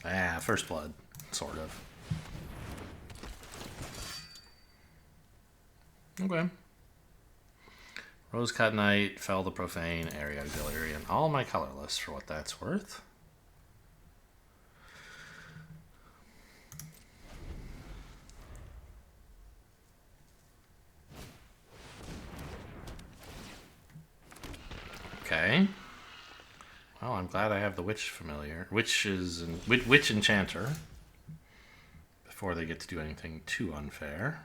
Ah, first blood, sort of. Okay. Rosecut Knight, Fell the Profane, Area Auxiliary, and all my colorless for what that's worth. Okay. Well, I'm glad I have the Witch familiar. Witch Enchanter. Before they get to do anything too unfair.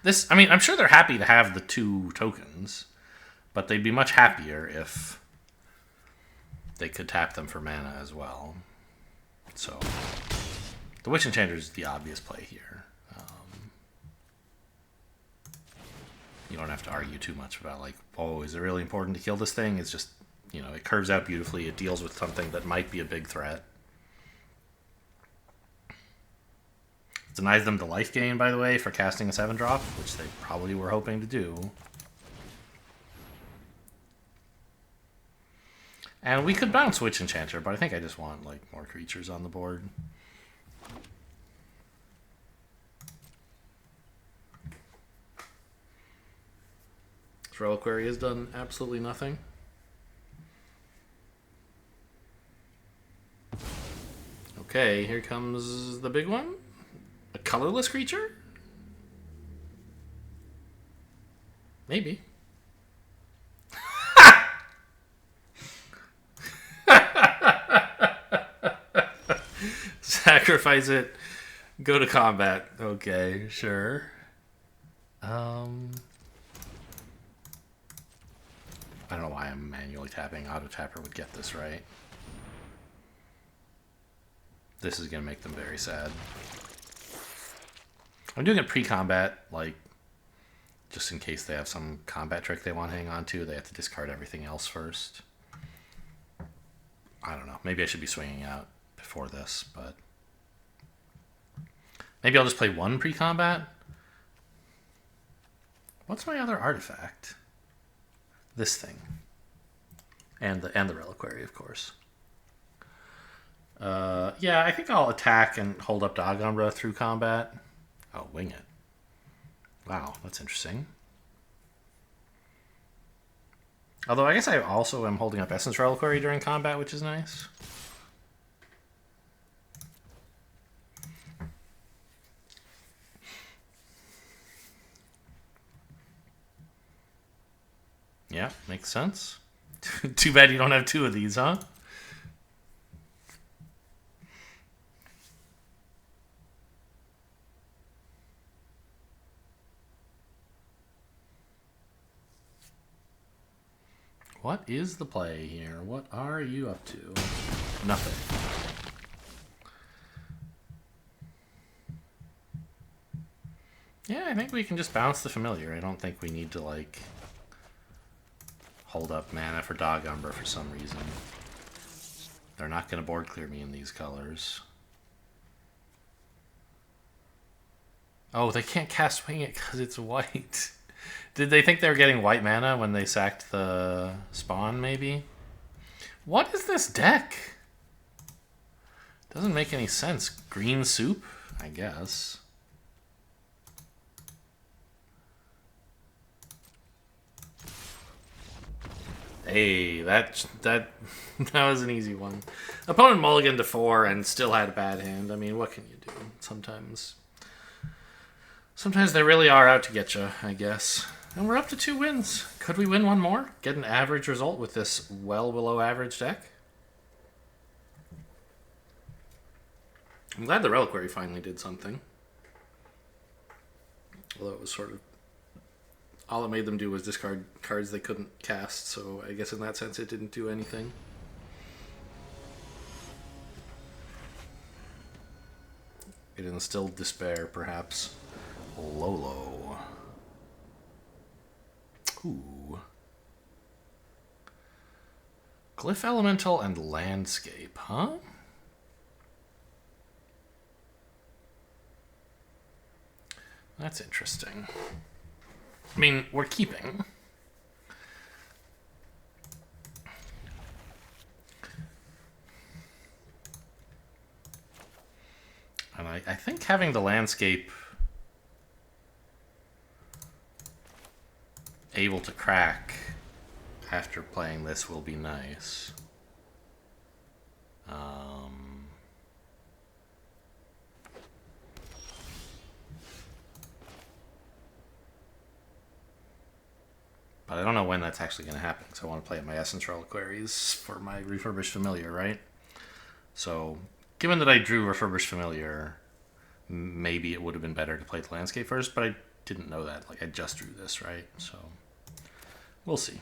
This, I mean, I'm sure they're happy to have the 2 tokens, but they'd be much happier if they could tap them for mana as well. So, the Witch Enchanter is the obvious play here. You don't have to argue too much about, like, oh, is it really important to kill this thing? It's just, you know, it curves out beautifully. It deals with something that might be a big threat. Denies them the life gain, by the way, for casting a 7-drop, which they probably were hoping to do. And we could bounce Witch Enchanter, but I think I just want, like, more creatures on the board. This Reliquary has done absolutely nothing. Okay, here comes the big one. A colorless creature? Maybe. Sacrifice it. Go to combat. Okay, sure. I don't know why I'm manually tapping. Auto tapper would get this right. This is going to make them very sad. I'm doing it pre-combat, like, just in case they have some combat trick they want to hang on to. They have to discard everything else first. I don't know. Maybe I should be swinging out before this, but... Maybe I'll just play 1 pre-combat? What's my other artifact? This thing. And the Reliquary, of course. Yeah, I think I'll attack and hold up Dagombra through combat. Oh, Wing It. Wow, that's interesting. Although I guess I also am holding up Essence Reliquary during combat, which is nice. Yeah, makes sense. Too bad you don't have 2 of these, huh? What is the play here? What are you up to? Nothing. Yeah, I think we can just bounce the familiar. I don't think we need to, like, hold up mana for Dagombra for some reason. They're not going to board clear me in these colors. Oh, they can't cast Wing It because it's white. Did they think they were getting white mana when they sacked the spawn, maybe? What is this deck? Doesn't make any sense. Green soup, I guess. Hey, that was an easy one. Opponent mulliganed to 4 and still had a bad hand. I mean, what can you do? Sometimes they really are out to get you, I guess. And we're up to 2 wins. Could we win one more? Get an average result with this well below average deck? I'm glad the Reliquary finally did something. Although it was sort of... all it made them do was discard cards they couldn't cast, so I guess in that sense it didn't do anything. It instilled despair, perhaps. Lolo. Ooh. Glyph Elemental and Landscape, huh? That's interesting. I mean, we're keeping. And I think having the landscape able to crack after playing this will be nice. But I don't know when that's actually going to happen, because I want to play my Essence Reliquaries for my Refurbished Familiar, right? So, given that I drew Refurbished Familiar, maybe it would have been better to play the landscape first, but I didn't know that. Like, I just drew this, right? So, we'll see.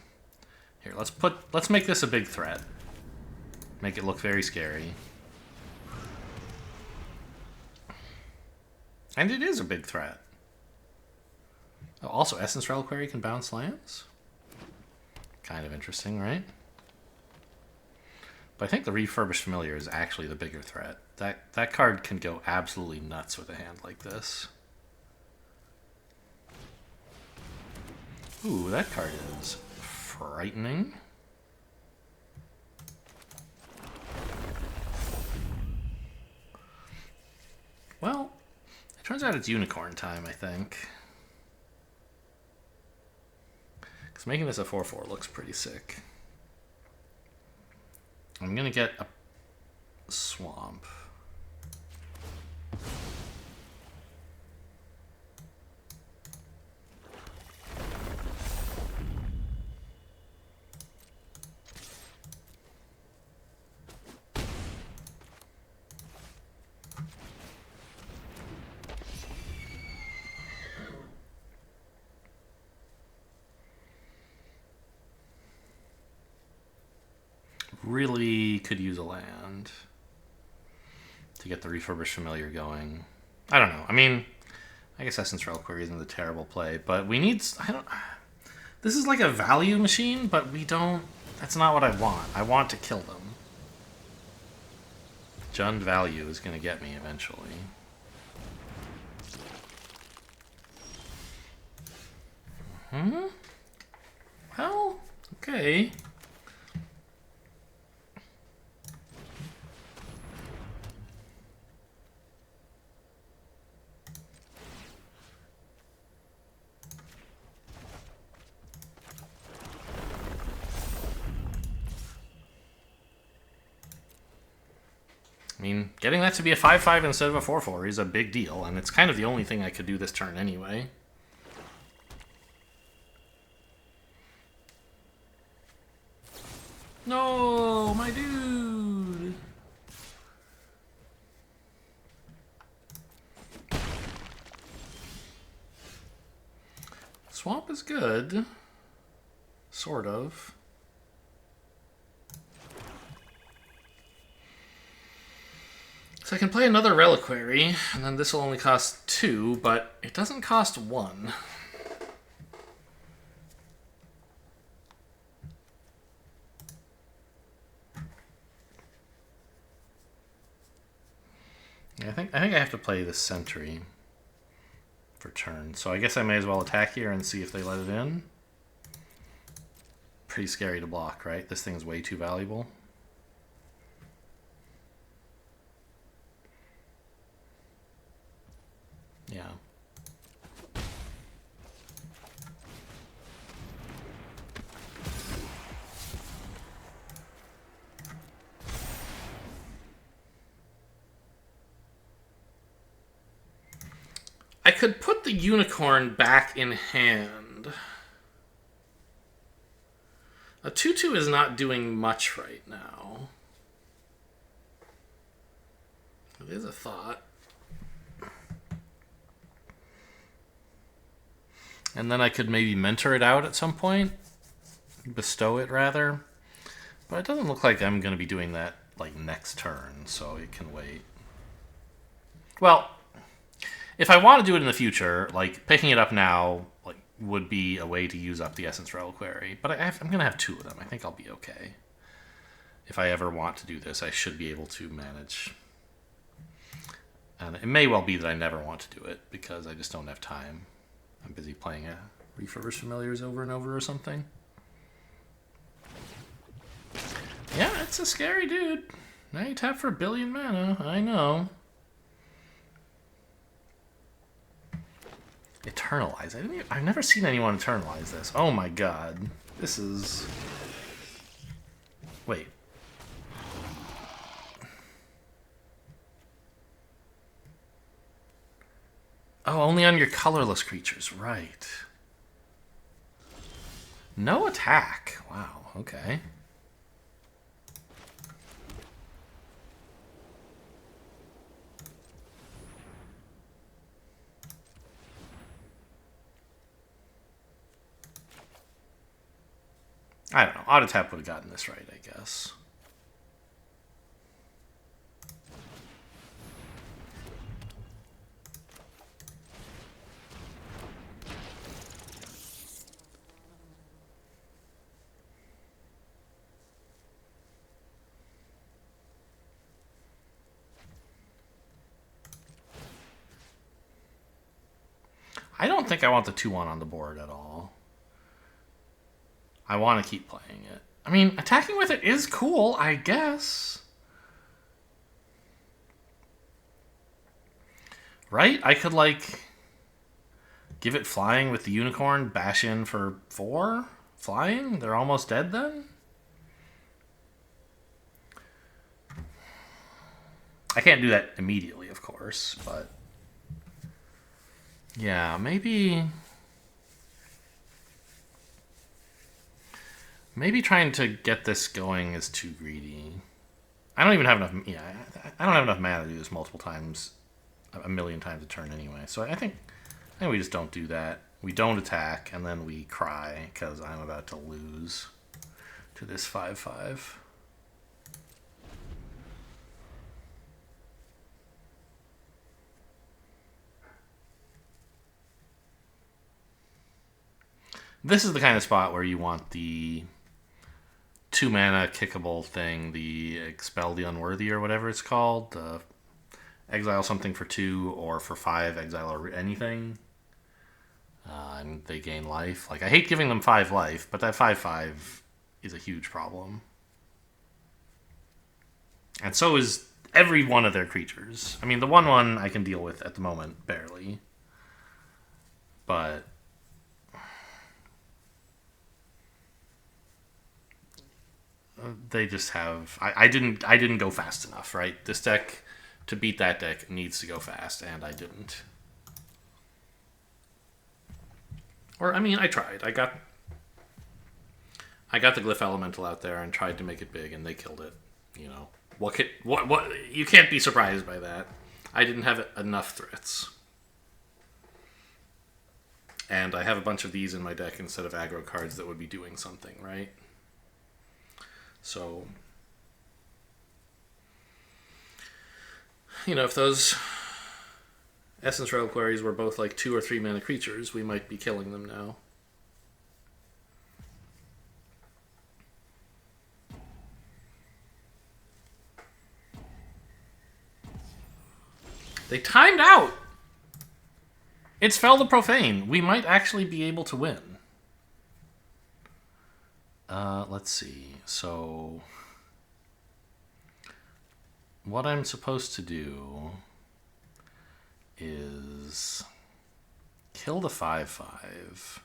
Here, let's make this a big threat. Make it look very scary. And it is a big threat. Oh, also, Essence Reliquary can bounce lands? Kind of interesting, right? But I think the Refurbished Familiar is actually the bigger threat. That card can go absolutely nuts with a hand like this. Ooh, that card is frightening. Well, it turns out it's unicorn time, I think. Because making this a 4/4 looks pretty sick. I'm going to get a swamp. Really could use a land to get the Refurbished Familiar going. I don't know. I mean, I guess Essence Reliquary isn't a terrible play, but we need... This is like a value machine, but we don't... That's not what I want. I want to kill them. Jund value is going to get me eventually. Well, okay. I mean, getting that to be a 5/5 instead of a 4/4 is a big deal, and it's kind of the only thing I could do this turn anyway. No, my dude! Swamp is good. Sort of. So I can play another Reliquary, and then this will only cost 2, but it doesn't cost 1. I think I have to play the Sentry for turn. So I guess I may as well attack here and see if they let it in. Pretty scary to block, right? This thing's way too valuable. Yeah. I could put the unicorn back in hand. A 2/2 is not doing much right now. It is a thought. And then I could maybe mentor it out at some point. Bestow it, rather. But it doesn't look like I'm going to be doing that, like, next turn, so it can wait. Well, if I want to do it in the future, like, picking it up now, like, would be a way to use up the Essence Reliquary. But I'm going to have 2 of them. I think I'll be okay. If I ever want to do this, I should be able to manage. And it may well be that I never want to do it, because I just don't have time. I'm busy playing a Refurbished Familiars over and over or something. Yeah, it's a scary dude. Now you tap for 1 billion mana. I know. Eternalize. I've never seen anyone eternalize this. Oh my god. This is... Wait. Oh, only on your colorless creatures. Right. No attack. Wow, okay. I don't know. Autotap would have gotten this right, I guess. I don't think I want the 2/1 on the board at all. I want to keep playing it. I mean, attacking with it is cool, I guess. Right? I could, like, give it flying with the unicorn, bash in for 4? Flying? They're almost dead then? I can't do that immediately, of course, but... Yeah, maybe... Maybe trying to get this going is too greedy. I don't even have enough... Yeah, I don't have enough mana to do this multiple times, 1,000,000 times a turn anyway. So I think we just don't do that. We don't attack, and then we cry, because I'm about to lose to this 5/5. This is the kind of spot where you want the 2 mana kickable thing, the Expel the Unworthy or whatever it's called. Exile something for 2 or for 5, exile or anything. And they gain life. Like, I hate giving them 5 life, but that 5/5 is a huge problem. And so is every one of their creatures. I mean, the 1/1 I can deal with at the moment, barely. But... they just have... I didn't go fast enough, right? This deck, to beat that deck, needs to go fast, and I didn't. Or, I mean, I tried. I got the Glyph Elemental out there and tried to make it big, and they killed it. You know, what you can't be surprised by that. I didn't have enough threats. And I have a bunch of these in my deck instead of aggro cards that would be doing something, right? So, you know, if those Essence Reliquaries were both like 2 or 3 mana creatures, we might be killing them now. They timed out! It's Fell the Profane. We might actually be able to win. Let's see. So, what I'm supposed to do is kill the 5/5.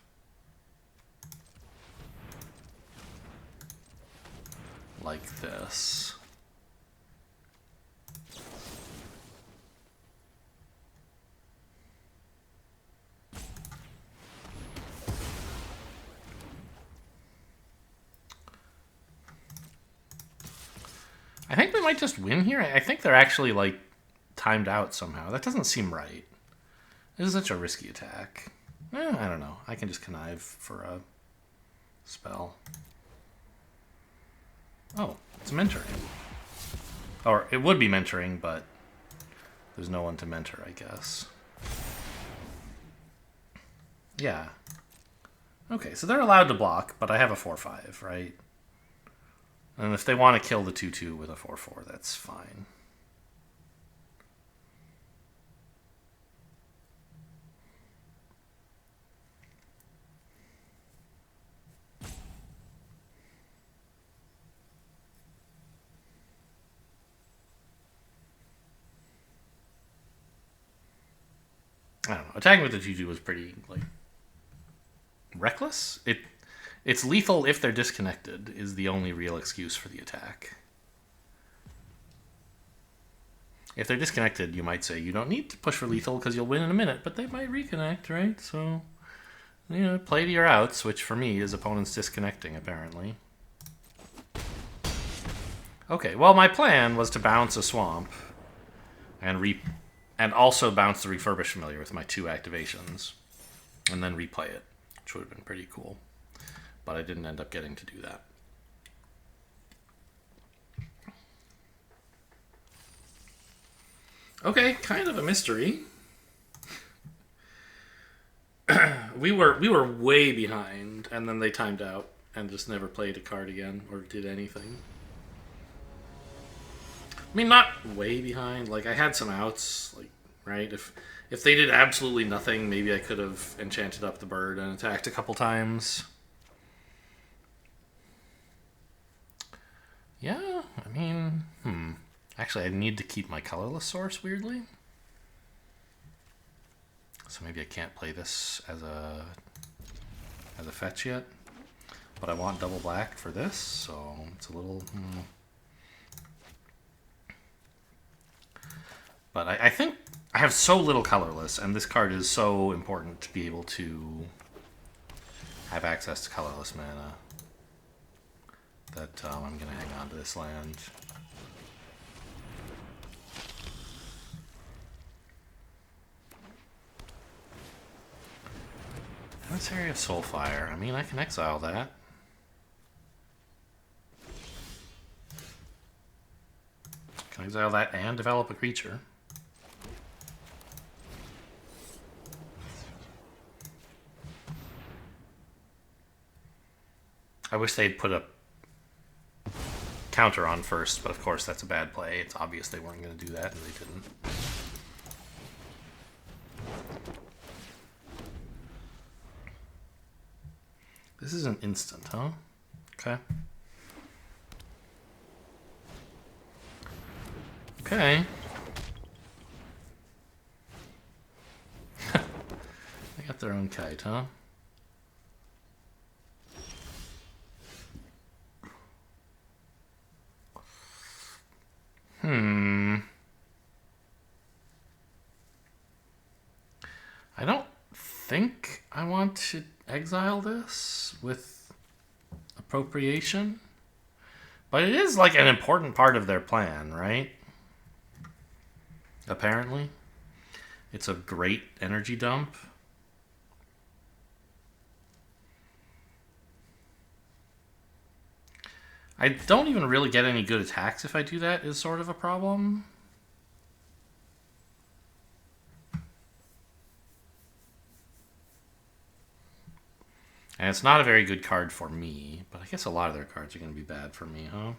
Like this. I think we might just win here. I think they're actually, like, timed out somehow. That doesn't seem right. This is such a risky attack. I don't know. I can just connive for a spell. Oh, it's mentoring. Or it would be mentoring, but there's no one to mentor, I guess. Yeah. Okay, so they're allowed to block, but I have a 4/5, right? And if they want to kill the 2/2 with a 4/4, that's fine. I don't know. Attacking with the 2/2 was pretty, like, reckless. It's lethal if they're disconnected, is the only real excuse for the attack. If they're disconnected, you might say you don't need to push for lethal because you'll win in a minute, but they might reconnect, right? So, you know, play to your outs, which for me is opponents disconnecting, apparently. Okay, well, my plan was to bounce a swamp and also bounce the Refurbished Familiar with my 2 activations, and then replay it, which would have been pretty cool. But I didn't end up getting to do that. Okay, kind of a mystery. we were way behind, and then they timed out and just never played a card again or did anything. I mean, not way behind. Like, I had some outs, like, right? If they did absolutely nothing, maybe I could have enchanted up the bird and attacked a couple times. Yeah, I mean, Actually, I need to keep my colorless source, weirdly. So maybe I can't play this as a fetch yet. But I want double black for this, so it's a little... But I think I have so little colorless, and this card is so important to be able to have access to colorless mana, that I'm going to hang on to this land. Emissary of Soulfire. I mean, I can exile that. Can exile that and develop a creature. I wish they'd put a counter on first, but of course that's a bad play. It's obvious they weren't going to do that, and they didn't. This is an instant, huh? Okay. Okay. They got their own kite, huh? I don't think I want to exile this with appropriation. But it is like an important part of their plan, right? Apparently. It's a great energy dump. I don't even really get any good attacks if I do that, is sort of a problem. And it's not a very good card for me, but I guess a lot of their cards are going to be bad for me, huh?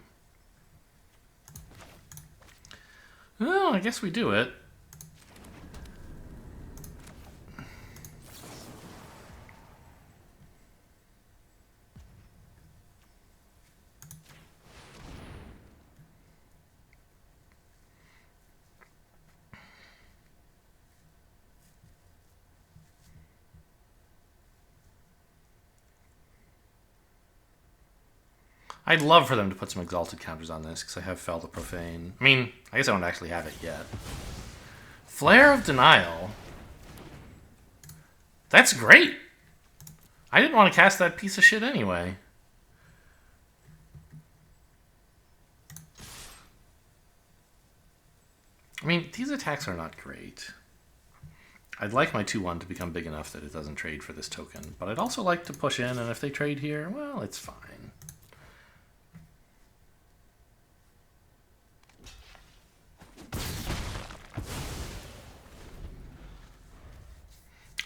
Well, I guess we do it. I'd love for them to put some Exalted counters on this, because I have Fell the Profane. I mean, I guess I don't actually have it yet. Flare of Denial. That's great! I didn't want to cast that piece of shit anyway. I mean, these attacks are not great. I'd like my 2-1 to become big enough that it doesn't trade for this token, but I'd also like to push in, and if they trade here, well, it's fine.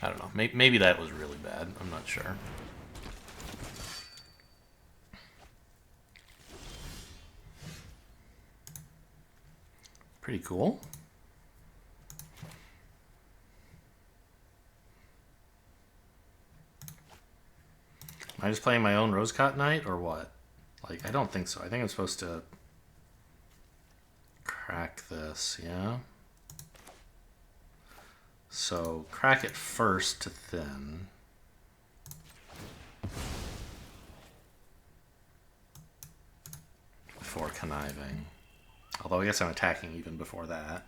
I don't know. Maybe that was really bad. I'm not sure. Pretty cool. Am I just playing my own Rosecott Knight, or what? Like, I don't think so. I think I'm supposed to crack this, yeah? So, crack it first to thin. Before conniving. Although I guess I'm attacking even before that.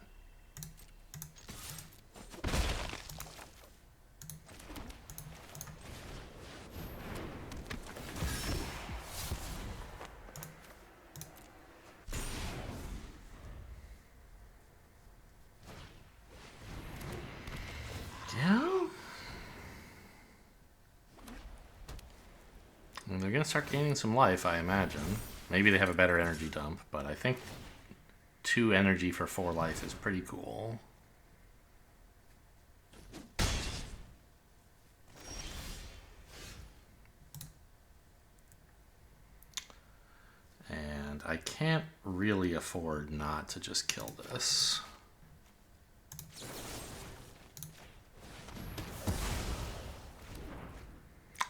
They're going to start gaining some life, I imagine. Maybe they have a better energy dump, but I think 2 energy for 4 life is pretty cool. And I can't really afford not to just kill this.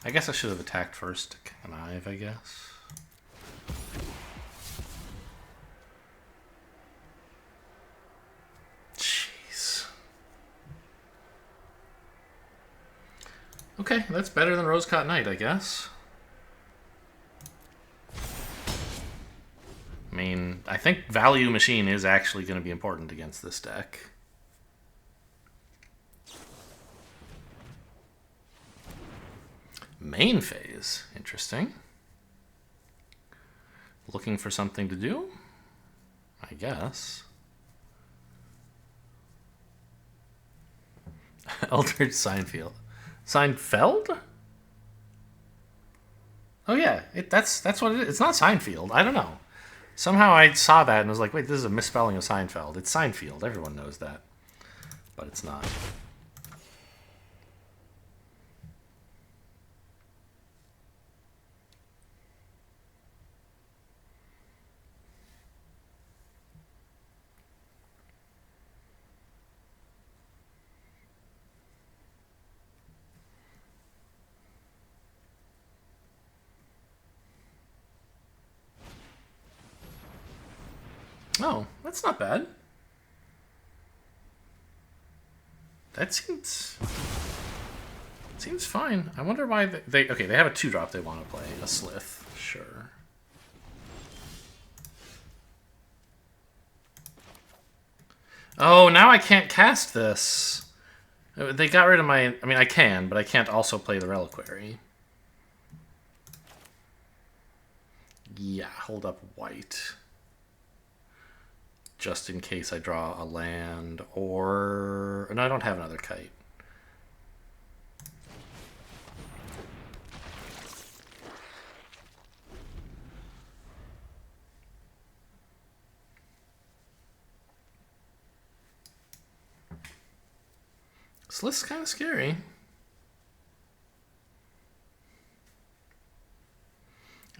I guess I should have attacked first to connive, I guess. Jeez. Okay, that's better than Rosecott Knight, I guess. I mean, I think Value Machine is actually going to be important against this deck. Main phase. Interesting. Looking for something to do? I guess. Eldritch Seinfeld. Seinfeld? Oh yeah, that's what it is. It's not Seinfeld. I don't know. Somehow I saw that and was like, wait, this is a misspelling of Seinfeld. It's Seinfeld. Everyone knows that. But it's not. Oh, that's not bad. That seems fine. I wonder why they okay, they have a 2-drop they want to play. A Slith, sure. Oh, now I can't cast this. They got rid of my... I mean, I can, but I can't also play the Reliquary. Yeah, hold up white. Just in case I draw a land, or... No, I don't have another kite. This list's kind of scary.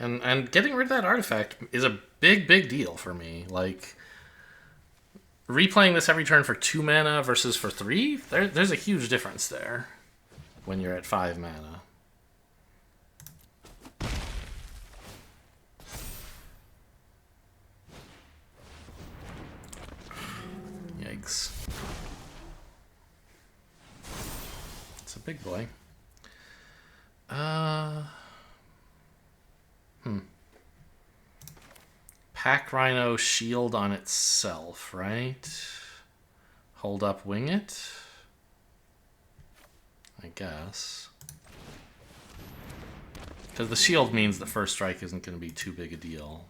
And getting rid of that artifact is a big deal for me. Like, replaying this every turn for 2 mana versus for 3, there's a huge difference there when you're at 5 mana. Yikes. It's a big boy. Attack Rhino, shield on itself, right? Hold up, wing it? I guess. Because the shield means the first strike isn't going to be too big a deal.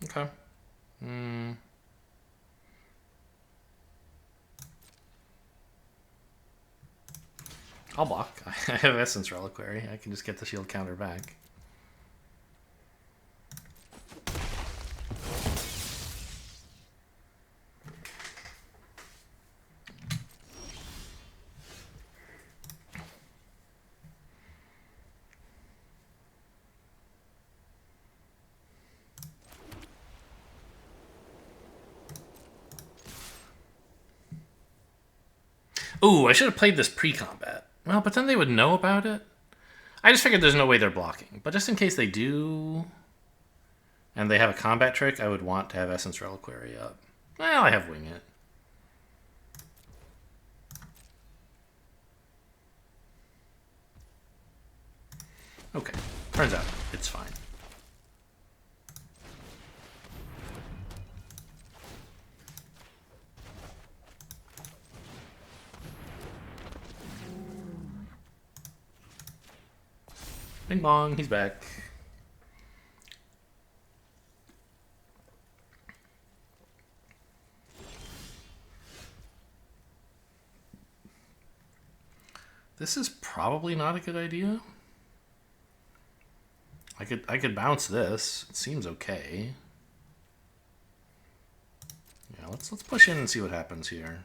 Okay. I'll block. I have Essence Reliquary. I can just get the shield counter back. Ooh, I should have played this pre-combat. Well, but then they would know about it. I just figured there's no way they're blocking. But just in case they do, and they have a combat trick, I would want to have Essence Reliquary up. Well, I have Wing It. Okay, turns out it's fine. Bing bong, he's back. This is probably not a good idea. I could bounce this. It seems okay. Yeah, let's push in and see what happens here.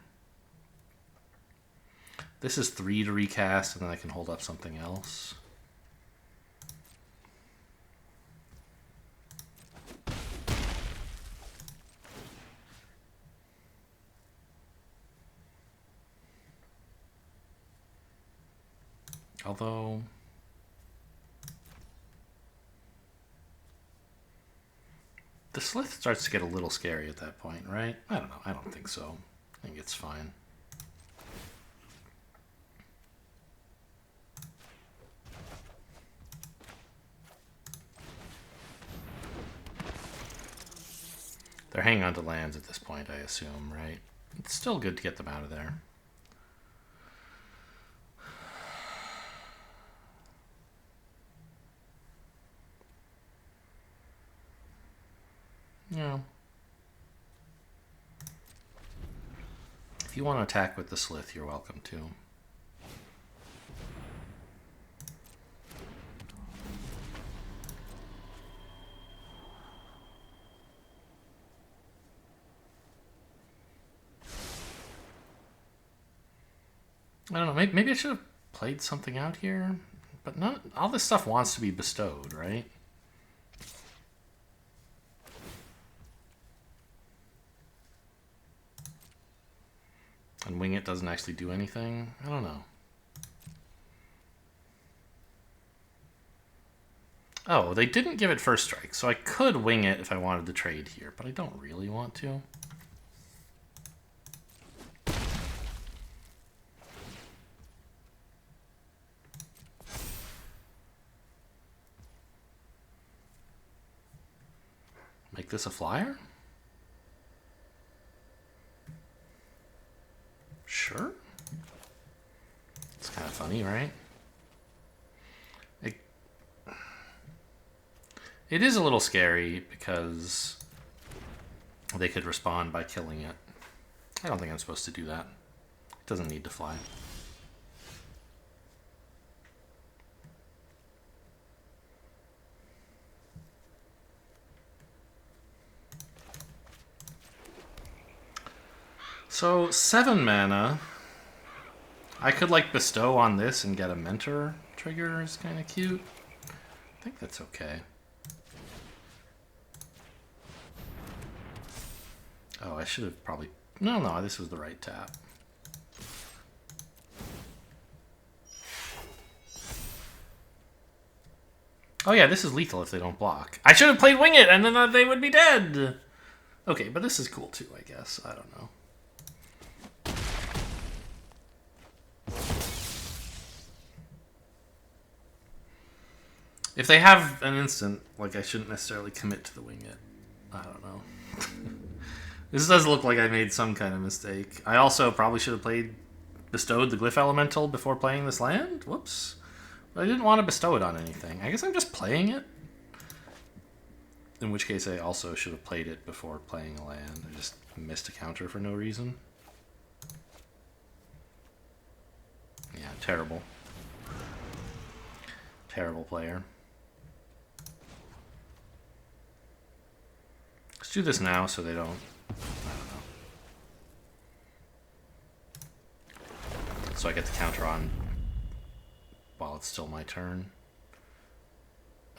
This is 3 to recast, and then I can hold up something else. Although the Slith starts to get a little scary at that point, right? I don't know. I don't think so. I think it's fine. They're hanging on to lands at this point, I assume, right? It's still good to get them out of there. Yeah. If you want to attack with the Slith, you're welcome to. I don't know, maybe I should have played something out here, but not all this stuff wants to be bestowed, right? And Wing It doesn't actually do anything? I don't know. Oh, they didn't give it first strike, so I could Wing It if I wanted to trade here, but I don't really want to. Make this a flyer? Sure. It's kind of funny, right? It is a little scary because they could respond by killing it. I don't think I'm supposed to do that. It doesn't need to fly. So 7 mana. I could like bestow on this and get a mentor trigger is kind of cute. I think that's okay. Oh, I should have probably... No, this was the right tap. Oh yeah, this is lethal if they don't block. I should have played Wing It, and then they would be dead! Okay, but this is cool too, I guess. I don't know. If they have an instant, like, I shouldn't necessarily commit to the Wing It. I don't know. This does look like I made some kind of mistake. I also probably should have bestowed the Glyph Elemental before playing this land? Whoops. But I didn't want to bestow it on anything. I guess I'm just playing it. In which case I also should have played it before playing a land. I just missed a counter for no reason. Yeah, terrible. Terrible player. Let's do this now so they don't... I don't know. So I get the counter on while it's still my turn.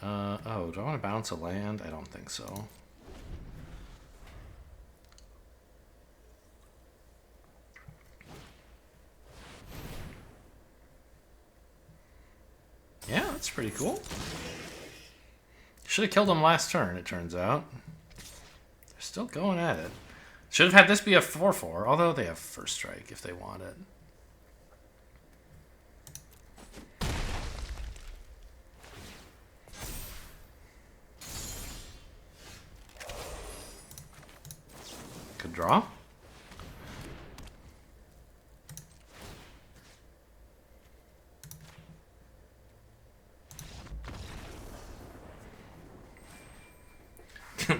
Oh, do I want to bounce a land? I don't think so. Yeah, that's pretty cool. Should have killed him last turn, it turns out. They're still going at it. Should have had this be a 4/4, although they have first strike if they want it. Good draw.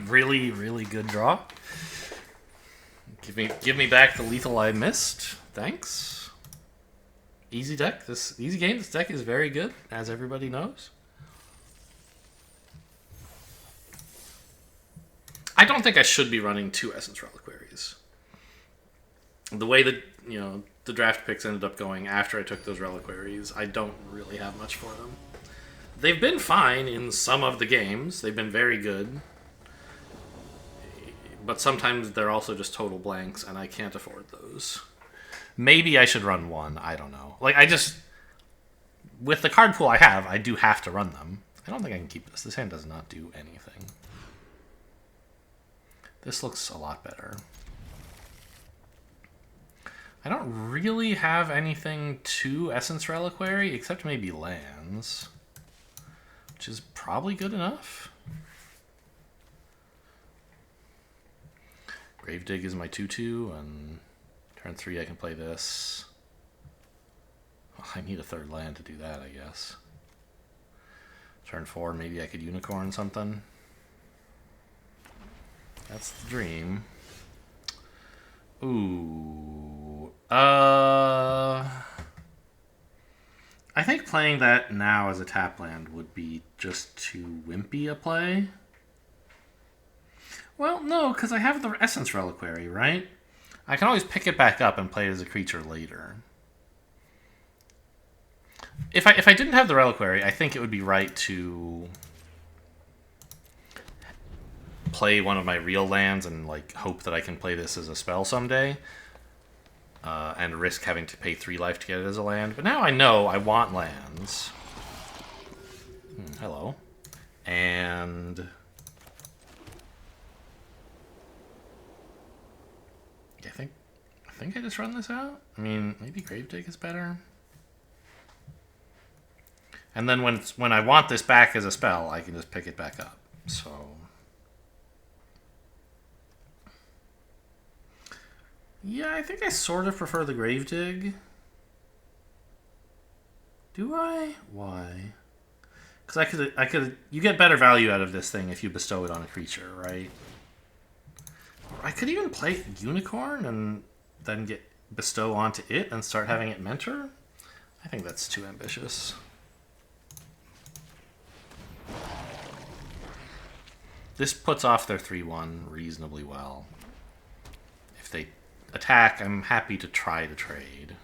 Really, really good draw. Give me back the lethal I missed. Thanks. Easy deck. Easy game. This deck is very good, as everybody knows. I don't think I should be running 2 Essence Reliquaries. The way that, you know, the draft picks ended up going after I took those Reliquaries, I don't really have much for them. They've been fine in some of the games. They've been very good. But sometimes they're also just total blanks, and I can't afford those. Maybe I should run 1. I don't know. Like, with the card pool I have, I do have to run them. I don't think I can keep this. This hand does not do anything. This looks a lot better. I don't really have anything to Essence Reliquary, except maybe lands. Which is probably good enough. Gravedigg is my 2/2, and turn 3 I can play this. Well, I need a 3rd land to do that, I guess. Turn 4, maybe I could unicorn something. That's the dream. Ooh. I think playing that now as a tap land would be just too wimpy a play. Well, no, because I have the Essence Reliquary, right? I can always pick it back up and play it as a creature later. If I didn't have the Reliquary, I think it would be right to play one of my real lands and like hope that I can play this as a spell someday, and risk having to pay 3 life to get it as a land. But now I know I want lands. Hello. And I think I just run this out. I mean, maybe Gravedigg is better. And then when I want this back as a spell, I can just pick it back up. So yeah, I think I sort of prefer the Gravedigg. Do I? Why? Because I could. You get better value out of this thing if you bestow it on a creature, right? I could even play Unicorn and then bestow onto it and start having it mentor. I think that's too ambitious. This puts off their 3/1 reasonably well. If they attack, I'm happy to try to trade.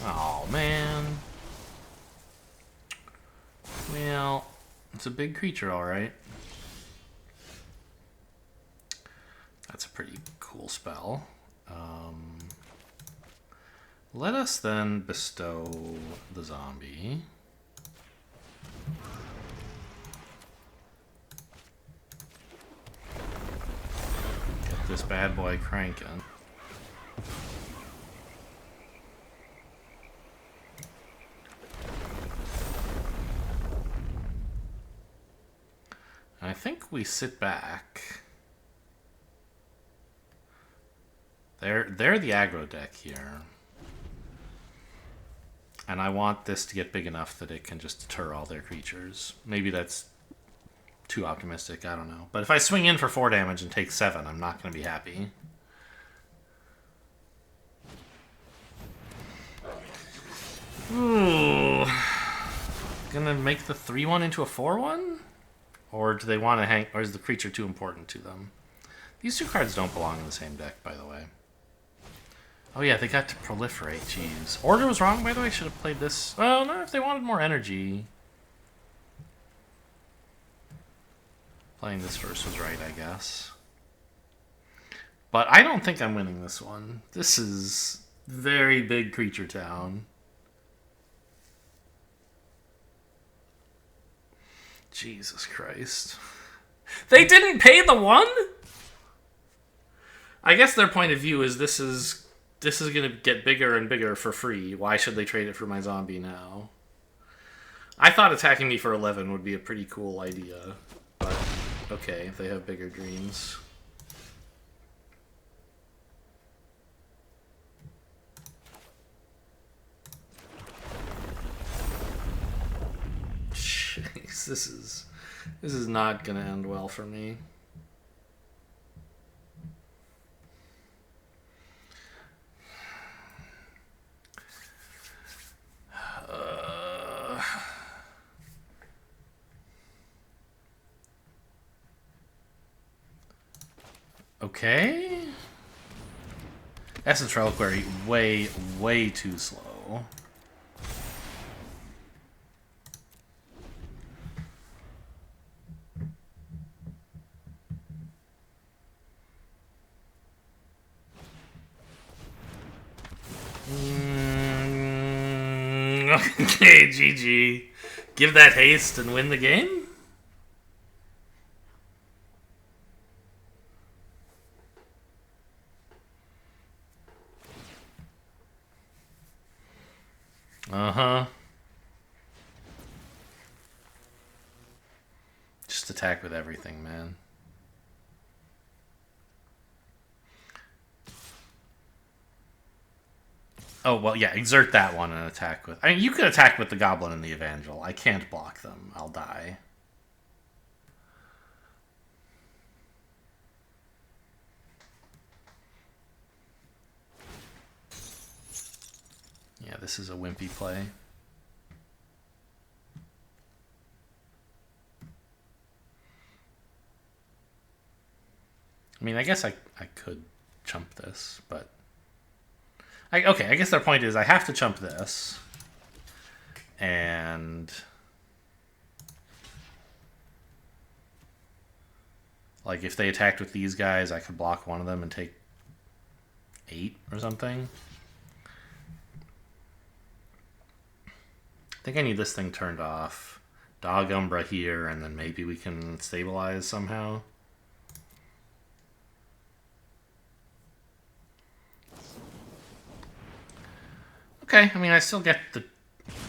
Oh, man. Well, it's a big creature, alright. That's a pretty cool spell. Let us then bestow the zombie. this bad boy cranking. I think we sit back. They're the aggro deck here. And I want this to get big enough that it can just deter all their creatures. Maybe that's too optimistic, I don't know. But if I swing in for 4 damage and take 7, I'm not going to be happy. Ooh. Gonna make the 3-1 into a 4-1? Or do they want to hang... Or is the creature too important to them? These 2 cards don't belong in the same deck, by the way. Oh yeah, they got to proliferate, jeez. Order was wrong, by the way, should have played this... Well, no, if they wanted more energy. Playing this first was right, I guess. But I don't think I'm winning this one. This is very big creature town. Jesus Christ. They didn't pay the 1? I guess their point of view is this is going to get bigger and bigger for free. Why should they trade it for my zombie now? I thought attacking me for 11 would be a pretty cool idea. But, okay, if they have bigger dreams. Jeez, this is not going to end well for me. Okay. Essence Reliquary, way too slow. Okay, GG. Give that haste and win the game? Uh-huh. Just attack with everything, man. Oh, well, yeah, exert that one and attack with... I mean, you could attack with the Goblin and the Evangel. I can't block them. I'll die. Yeah, this is a wimpy play. I mean, I guess I could chump this, but... Okay, I guess their point is I have to chump this. And... like, if they attacked with these guys, I could block one of them and take 8 or something. I think I need this thing turned off. Dog Umbra here, and then maybe we can stabilize somehow. Okay, I mean, I still get the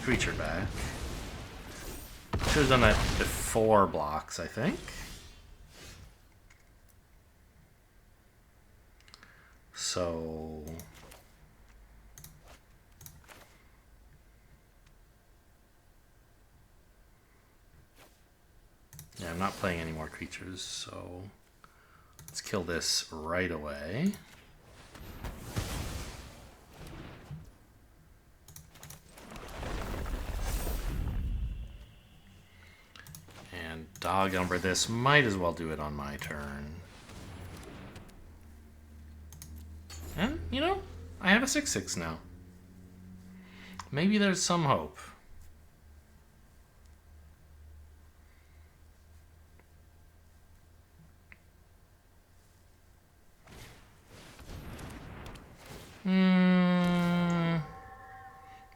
creature back. Should have done that before blocks, I think. So... yeah, I'm not playing any more creatures, so let's kill this right away. And Dog Umber this, might as well do it on my turn. And, you know, I have a 6/6 now. Maybe there's some hope.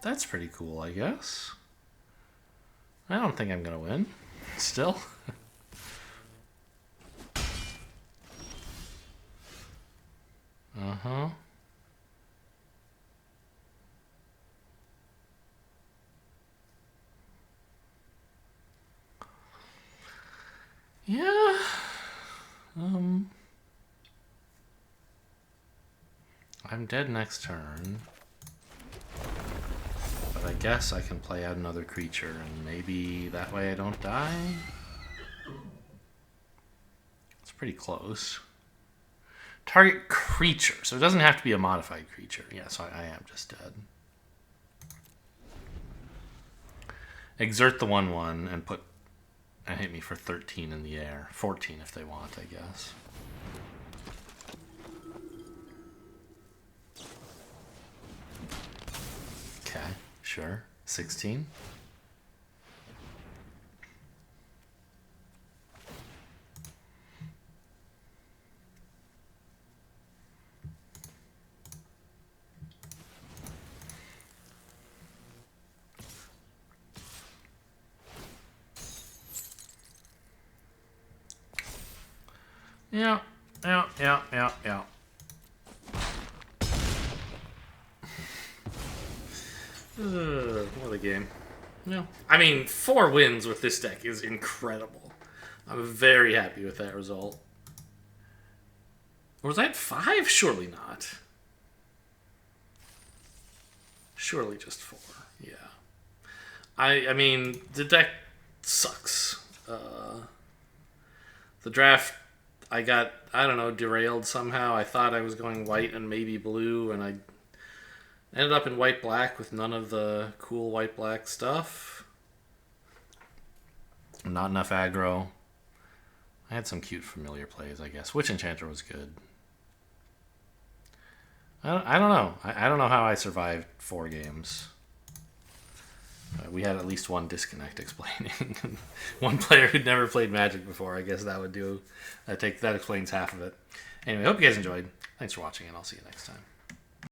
That's pretty cool, I guess. I don't think I'm gonna win. Still. Uh-huh. Yeah. I'm dead next turn. But I guess I can play out another creature, and maybe that way I don't die? It's pretty close. Target creature, so it doesn't have to be a modified creature. Yeah, so I am just dead. Exert the 1/1 and hit me for 13 in the air. 14 if they want, I guess. Okay, sure. 16. Yeah. What a game. Yeah. I mean, 4 wins with this deck is incredible. I'm very happy with that result. Or was that 5? Surely not. Surely just 4. Yeah. I mean, the deck sucks. The draft, I got, I don't know, derailed somehow. I thought I was going white and maybe blue, and I ended up in white-black with none of the cool white-black stuff. Not enough aggro. I had some cute familiar plays, I guess. Witch Enchanter was good. I don't know. I don't know how I survived 4 games. We had at least one disconnect explaining. One player who'd never played Magic before. I guess that would do. That explains half of it. Anyway, hope you guys enjoyed. Thanks for watching, and I'll see you next time.